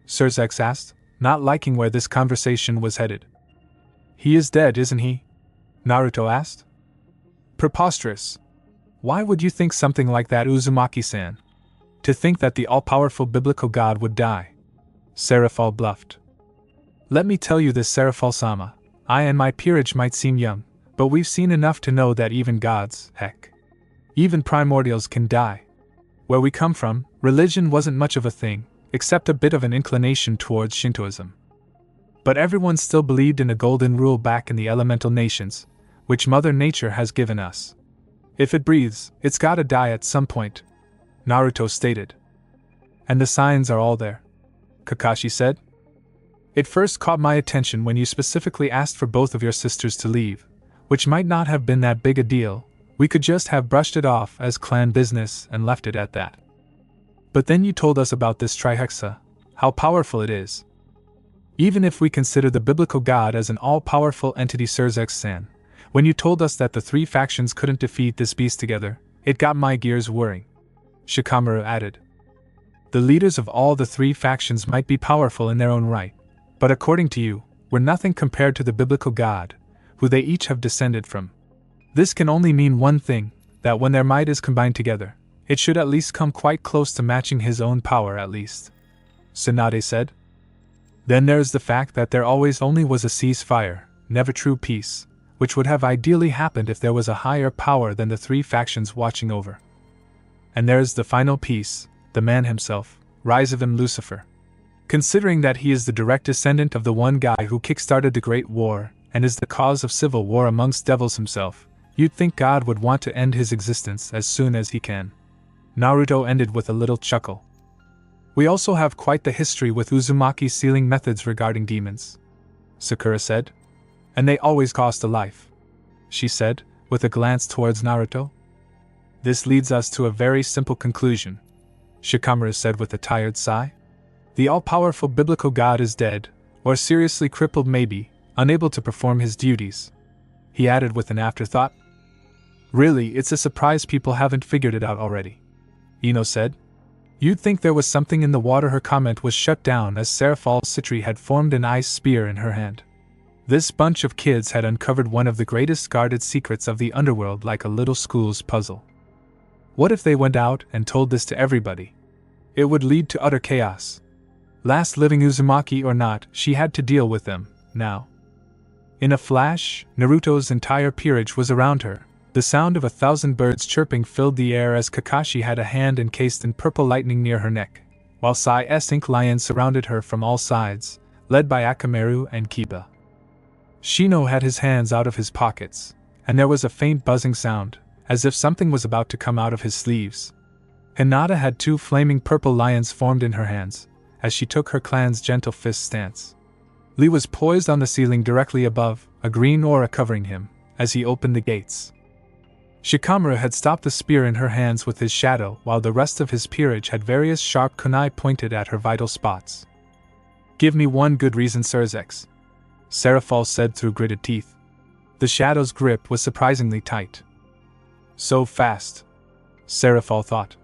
Surzek asked, not liking where this conversation was headed. He is dead, isn't he? Naruto asked. Preposterous. Why would you think something like that, Uzumaki-san? To think that the all-powerful biblical god would die? Seraphal bluffed. Let me tell you this, Seraphal-sama. I and my peerage might seem young, but we've seen enough to know that even gods, heck, even primordials can die. Where we come from, religion wasn't much of a thing, except a bit of an inclination towards Shintoism. But everyone still believed in a golden rule back in the elemental nations, which Mother Nature has given us. If it breathes, it's gotta die at some point, Naruto stated. And the signs are all there, Kakashi said. It first caught my attention when you specifically asked for both of your sisters to leave, which might not have been that big a deal. We could just have brushed it off as clan business and left it at that. But then you told us about this Trihexa, how powerful it is. Even if we consider the biblical god as an all-powerful entity, Surzek-san, when you told us that the three factions couldn't defeat this beast together, it got my gears whirring. Shikamaru added. The leaders of all the three factions might be powerful in their own right, but according to you, we're nothing compared to the biblical god, who they each have descended from. This can only mean one thing, that when their might is combined together, it should at least come quite close to matching his own power at least, Tsunade said. Then there's the fact that there always only was a ceasefire, never true peace, which would have ideally happened if there was a higher power than the three factions watching over. And there's the final piece, the man himself, Rise of him, Lucifer. Considering that he is the direct descendant of the one guy who kickstarted the Great War, and is the cause of civil war amongst devils himself, you'd think God would want to end his existence as soon as he can. Naruto ended with a little chuckle. We also have quite the history with Uzumaki's sealing methods regarding demons, Sakura said. And they always cost a life, she said, with a glance towards Naruto. This leads us to a very simple conclusion, Shikamaru said with a tired sigh. The all-powerful biblical god is dead, or seriously crippled maybe, unable to perform his duties. He added with an afterthought. Really, it's a surprise people haven't figured it out already, Ino said. You'd think there was something in the water. Her comment was shut down as Seraphal Citri had formed an ice spear in her hand. This bunch of kids had uncovered one of the greatest guarded secrets of the underworld, like a little school's puzzle. What if they went out and told this to everybody? It would lead to utter chaos. Last living Uzumaki or not, she had to deal with them, now. In a flash, Naruto's entire peerage was around her. The sound of 1,000 birds chirping filled the air as Kakashi had a hand encased in purple lightning near her neck, while Sai-'s ink lions surrounded her from all sides, led by Akamaru and Kiba. Shino had his hands out of his pockets, and there was a faint buzzing sound, as if something was about to come out of his sleeves. Hinata had 2 flaming purple lions formed in her hands, as she took her clan's gentle fist stance. Lee was poised on the ceiling directly above, a green aura covering him, as he opened the gates. Shikamaru had stopped the spear in her hands with his shadow, while the rest of his peerage had various sharp kunai pointed at her vital spots. Give me one good reason, Sirzex, Seraphal said through gritted teeth. The shadow's grip was surprisingly tight. So fast, Seraphal thought.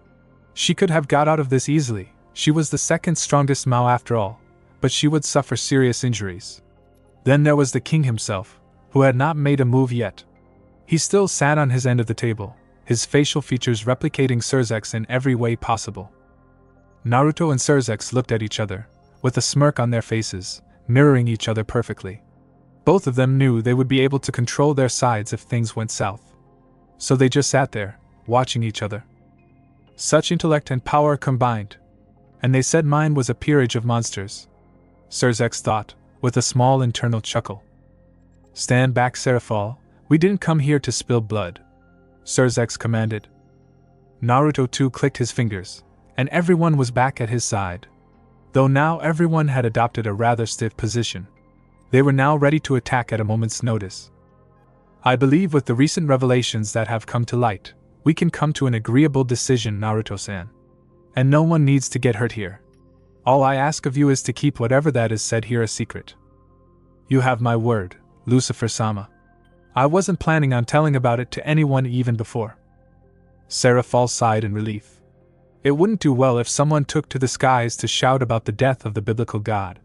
She could have got out of this easily. She was the second strongest Mao after all, but she would suffer serious injuries. Then there was the king himself, who had not made a move yet. He still sat on his end of the table, his facial features replicating Sirzex in every way possible. Naruto and Sirzex looked at each other, with a smirk on their faces, mirroring each other perfectly. Both of them knew they would be able to control their sides if things went south. So they just sat there, watching each other. Such intellect and power combined. And they said mine was a peerage of monsters, Sirzex thought, with a small internal chuckle. Stand back, Seraphal. We didn't come here to spill blood, Sirzex commanded. Naruto too clicked his fingers, and everyone was back at his side. Though now everyone had adopted a rather stiff position. They were now ready to attack at a moment's notice. I believe with the recent revelations that have come to light, we can come to an agreeable decision, Naruto-san. And no one needs to get hurt here. All I ask of you is to keep whatever that is said here a secret. You have my word, Lucifer-sama. I wasn't planning on telling about it to anyone even before. Seraphal sighed in relief. It wouldn't do well if someone took to the skies to shout about the death of the biblical god.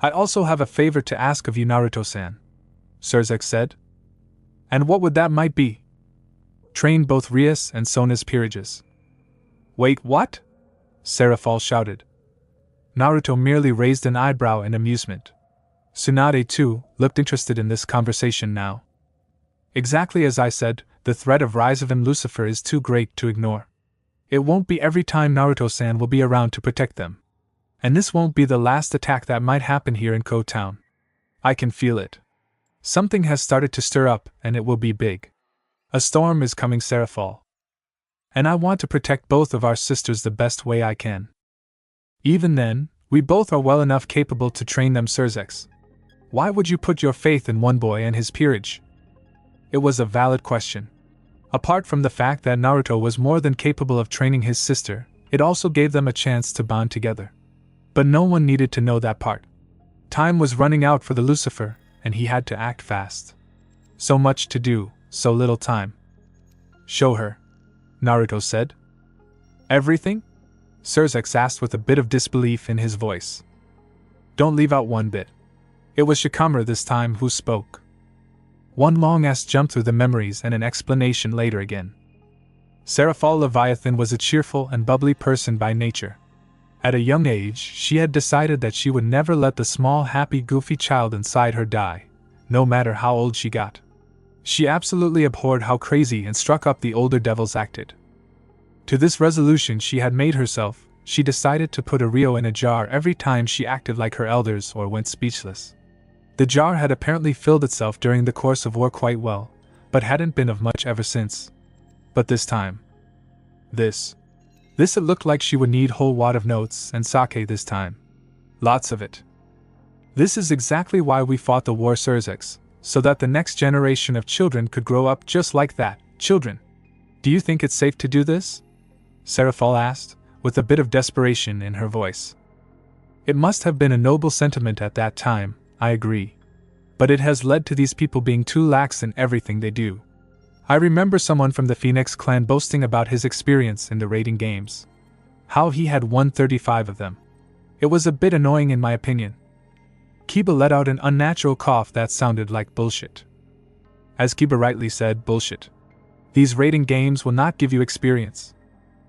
I also have a favor to ask of you, Naruto-san, Sirzex said. And what would that might be? Train both Rias and Sona's peerages. Wait, what? Seraphal shouted. Naruto merely raised an eyebrow in amusement. Tsunade, too, looked interested in this conversation now. Exactly as I said, the threat of rise of Lucifer is too great to ignore. It won't be every time Naruto-san will be around to protect them. And this won't be the last attack that might happen here in Ko Town. I can feel it. Something has started to stir up, and it will be big. A storm is coming, Seraphal. And I want to protect both of our sisters the best way I can. Even then, we both are well enough capable to train them, Sirzex. Why would you put your faith in one boy and his peerage? It was a valid question. Apart from the fact that Naruto was more than capable of training his sister, it also gave them a chance to bond together. But no one needed to know that part. Time was running out for the Lucifer, and he had to act fast. So much to do, so little time. Show her, Naruto said. Everything? Sirzex asked with a bit of disbelief in his voice. Don't leave out one bit. It was Shikamaru this time who spoke. One long-ass jump through the memories and an explanation later again. Seraphal Leviathan was a cheerful and bubbly person by nature. At a young age, she had decided that she would never let the small, happy, goofy child inside her die, no matter how old she got. She absolutely abhorred how crazy and struck up the older devils acted. To this resolution she had made herself, she decided to put a Rio in a jar every time she acted like her elders or went speechless. The jar had apparently filled itself during the course of war quite well, but hadn't been of much ever since. But this time. This it looked like she would need whole wad of notes and sake this time. Lots of it. This is exactly why we fought the war, Surzex, so that the next generation of children could grow up just like that. Children. Do you think it's safe to do this? Seraphol asked, with a bit of desperation in her voice. It must have been a noble sentiment at that time, I agree. But it has led to these people being too lax in everything they do. I remember someone from the Phoenix clan boasting about his experience in the raiding games. How he had won 35 of them. It was a bit annoying in my opinion. Kiba let out an unnatural cough that sounded like bullshit. As Kiba rightly said, bullshit. These raiding games will not give you experience.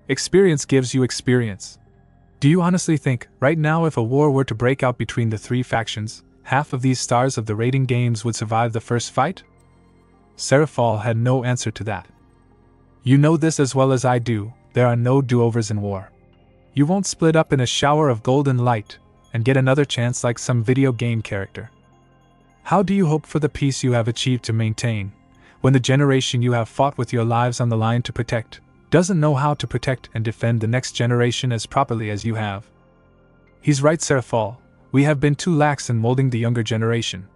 Experience gives you experience. Do you honestly think, right now, if a war were to break out between the three factions, half of these stars of the raiding games would survive the first fight? Seraphol had no answer to that. You know this as well as I do, there are no do-overs in war. You won't split up in a shower of golden light and get another chance like some video game character. How do you hope for the peace you have achieved to maintain, when the generation you have fought with your lives on the line to protect doesn't know how to protect and defend the next generation as properly as you have? He's right, Seraphol, we have been too lax in molding the younger generation.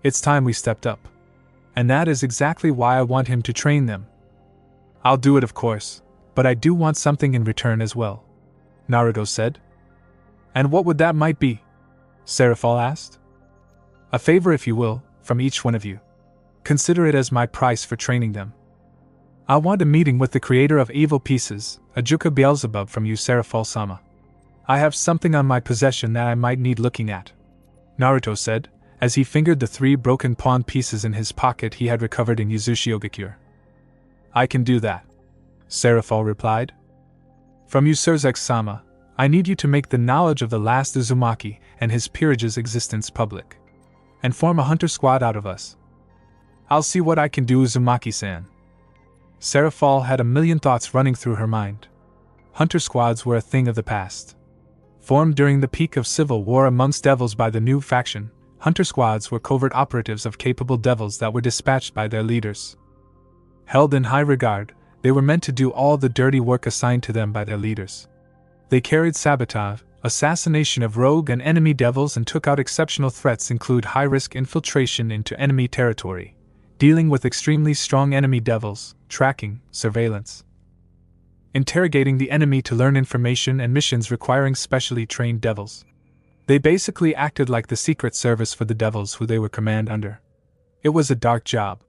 It's time we stepped up. And that is exactly why I want him to train them. I'll do it, of course, but I do want something in return as well, Naruto said. And what would that might be? Seraphol asked. A favor, if you will, from each one of you. Consider it as my price for training them. I want a meeting with the creator of evil pieces, Ajuka Beelzebub, from you, Seraphol-sama. I have something on my possession that I might need looking at, Naruto said, as he fingered the 3 broken pawn pieces in his pocket he had recovered in Yuzushi Ogakure. I can do that, Seraphol replied. From you, Surzex-sama, I need you to make the knowledge of the last Uzumaki and his peerage's existence public, and form a hunter squad out of us. I'll see what I can do, Uzumaki-san. Seraphol had a million thoughts running through her mind. Hunter squads were a thing of the past. Formed during the peak of civil war amongst devils by the new faction, hunter squads were covert operatives of capable devils that were dispatched by their leaders. Held in high regard, they were meant to do all the dirty work assigned to them by their leaders. They carried sabotage, assassination of rogue and enemy devils, and took out exceptional threats include high-risk infiltration into enemy territory, dealing with extremely strong enemy devils, tracking, surveillance, interrogating the enemy to learn information, and missions requiring specially trained devils. They basically acted like the secret service for the devils who they were command under. It was a dark job.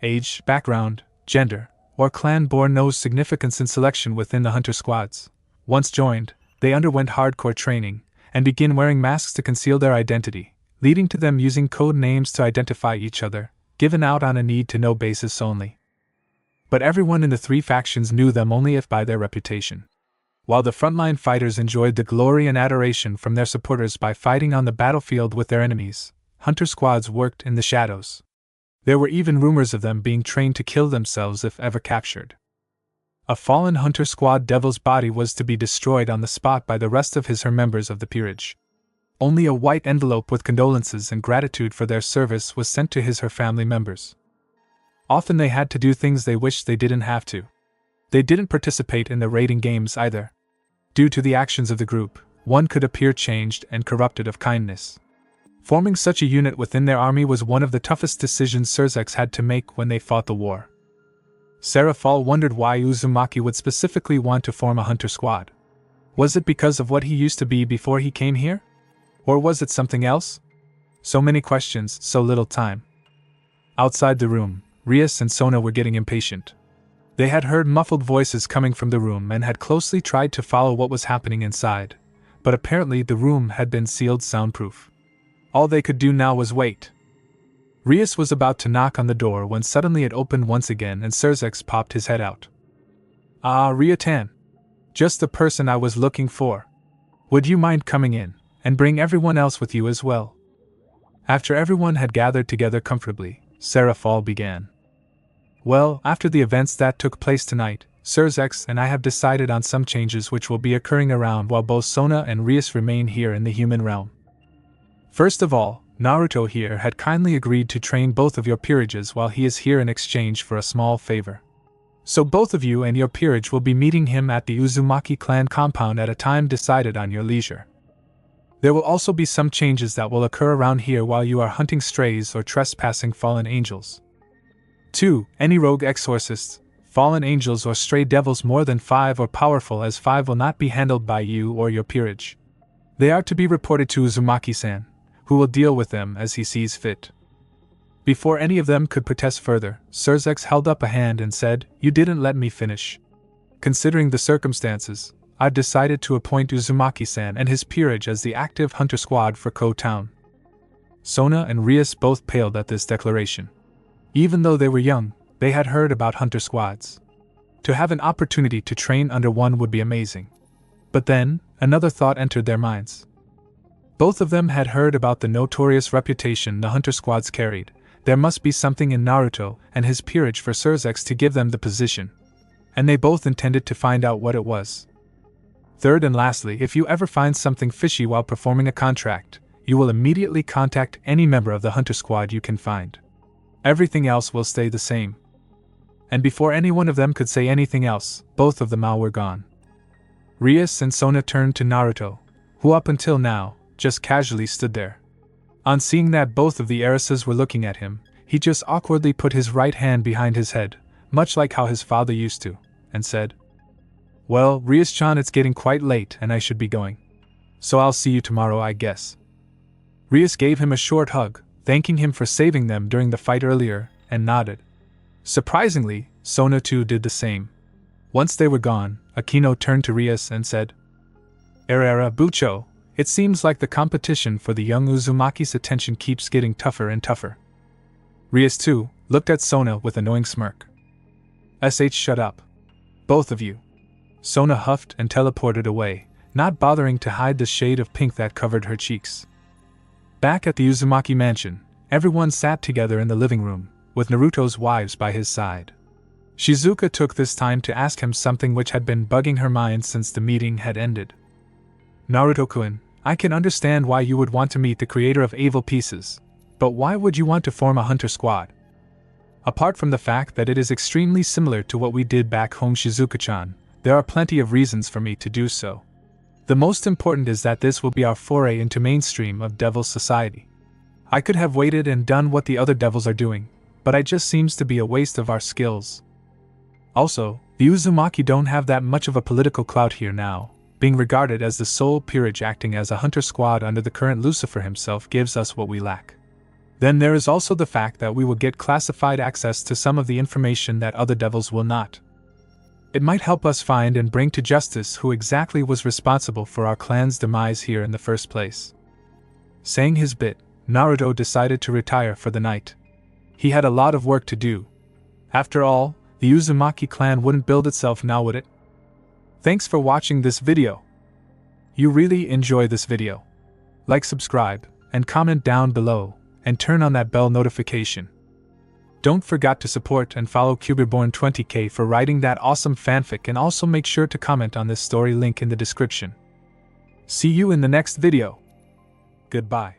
Age, background, gender, or clan bore no significance in selection within the hunter squads. Once joined, they underwent hardcore training, and began wearing masks to conceal their identity, leading to them using code names to identify each other, given out on a need-to-know basis only. But everyone in the 3 factions knew them only if by their reputation. While the frontline fighters enjoyed the glory and adoration from their supporters by fighting on the battlefield with their enemies, hunter squads worked in the shadows. There were even rumors of them being trained to kill themselves if ever captured. A fallen hunter squad devil's body was to be destroyed on the spot by the rest of her members of the peerage. Only a white envelope with condolences and gratitude for their service was sent to her family members. Often they had to do things they wished they didn't have to. They didn't participate in the raiding games either. Due to the actions of the group, one could appear changed and corrupted of kindness. Forming such a unit within their army was one of the toughest decisions Surzex had to make when they fought the war. Seraphol wondered why Uzumaki would specifically want to form a hunter squad. Was it because of what he used to be before he came here? Or was it something else? So many questions, so little time. Outside the room, Rias and Sona were getting impatient. They had heard muffled voices coming from the room and had closely tried to follow what was happening inside, but apparently the room had been sealed soundproof. All they could do now was wait. Rias was about to knock on the door when suddenly it opened once again and Surzex popped his head out. "Ah, Ria-tan. Just the person I was looking for. Would you mind coming in, and bring everyone else with you as well?" After everyone had gathered together comfortably, Seraphol began. "Well, after the events that took place tonight, Surzex and I have decided on some changes which will be occurring around while both Sona and Rias remain here in the human realm. First of all, Naruto here had kindly agreed to train both of your peerages while he is here in exchange for a small favor. So both of you and your peerage will be meeting him at the Uzumaki clan compound at a time decided on your leisure. There will also be some changes that will occur around here while you are hunting strays or trespassing fallen angels. 2. Any rogue exorcists, fallen angels or stray devils more than 5 or powerful as 5 will not be handled by you or your peerage. They are to be reported to Uzumaki-san, who will deal with them as he sees fit. Before any of them could protest further, Surzex held up a hand and said, "You didn't let me finish. Considering the circumstances, I've decided to appoint Uzumaki-san and his peerage as the active hunter squad for Ko Town." Sona and Rias both paled at this declaration. Even though they were young, they had heard about hunter squads. To have an opportunity to train under one would be amazing. But then, another thought entered their minds. Both of them had heard about the notorious reputation the hunter squads carried. There must be something in Naruto and his peerage for Surzex to give them the position. And they both intended to find out what it was. Third and lastly, if you ever find something fishy while performing a contract, you will immediately contact any member of the hunter squad you can find. Everything else will stay the same. And before any one of them could say anything else, both of them all were gone. Rias and Sona turned to Naruto, who up until now, just casually stood there. On seeing that both of the heiresses were looking at him, he just awkwardly put his right hand behind his head, much like how his father used to, and said, "Well, Rias-chan, it's getting quite late and I should be going. So I'll see you tomorrow, I guess." Rias gave him a short hug, thanking him for saving them during the fight earlier, and nodded. Surprisingly, Sona too did the same. Once they were gone, Akino turned to Rias and said, "Era Bucho, it seems like the competition for the young Uzumaki's attention keeps getting tougher and tougher." Rias too looked at Sona with a knowing smirk. Shut up. Both of you." Sona huffed and teleported away, not bothering to hide the shade of pink that covered her cheeks. Back at the Uzumaki mansion, everyone sat together in the living room, with Naruto's wives by his side. Shizuka took this time to ask him something which had been bugging her mind since the meeting had ended. "Naruto-kun, I can understand why you would want to meet the creator of Evil Pieces, but why would you want to form a hunter squad? Apart from the fact that it is extremely similar to what we did back home, Shizuka-chan, there are plenty of reasons for me to do so. The most important is that this will be our foray into mainstream of Devil's Society. I could have waited and done what the other devils are doing, but it just seems to be a waste of our skills. Also, the Uzumaki don't have that much of a political clout here now. Being regarded as the sole peerage acting as a hunter squad under the current Lucifer himself gives us what we lack. Then there is also the fact that we will get classified access to some of the information that other devils will not. It might help us find and bring to justice who exactly was responsible for our clan's demise here in the first place." Saying his bit, Naruto decided to retire for the night. He had a lot of work to do. After all, the Uzumaki clan wouldn't build itself now, would it? Thanks for watching this video. You really enjoy this video. Like, subscribe, and comment down below, and turn on that bell notification. Don't forget to support and follow Cuberborn20k for writing that awesome fanfic, and also make sure to comment on this story, link in the description. See you in the next video. Goodbye.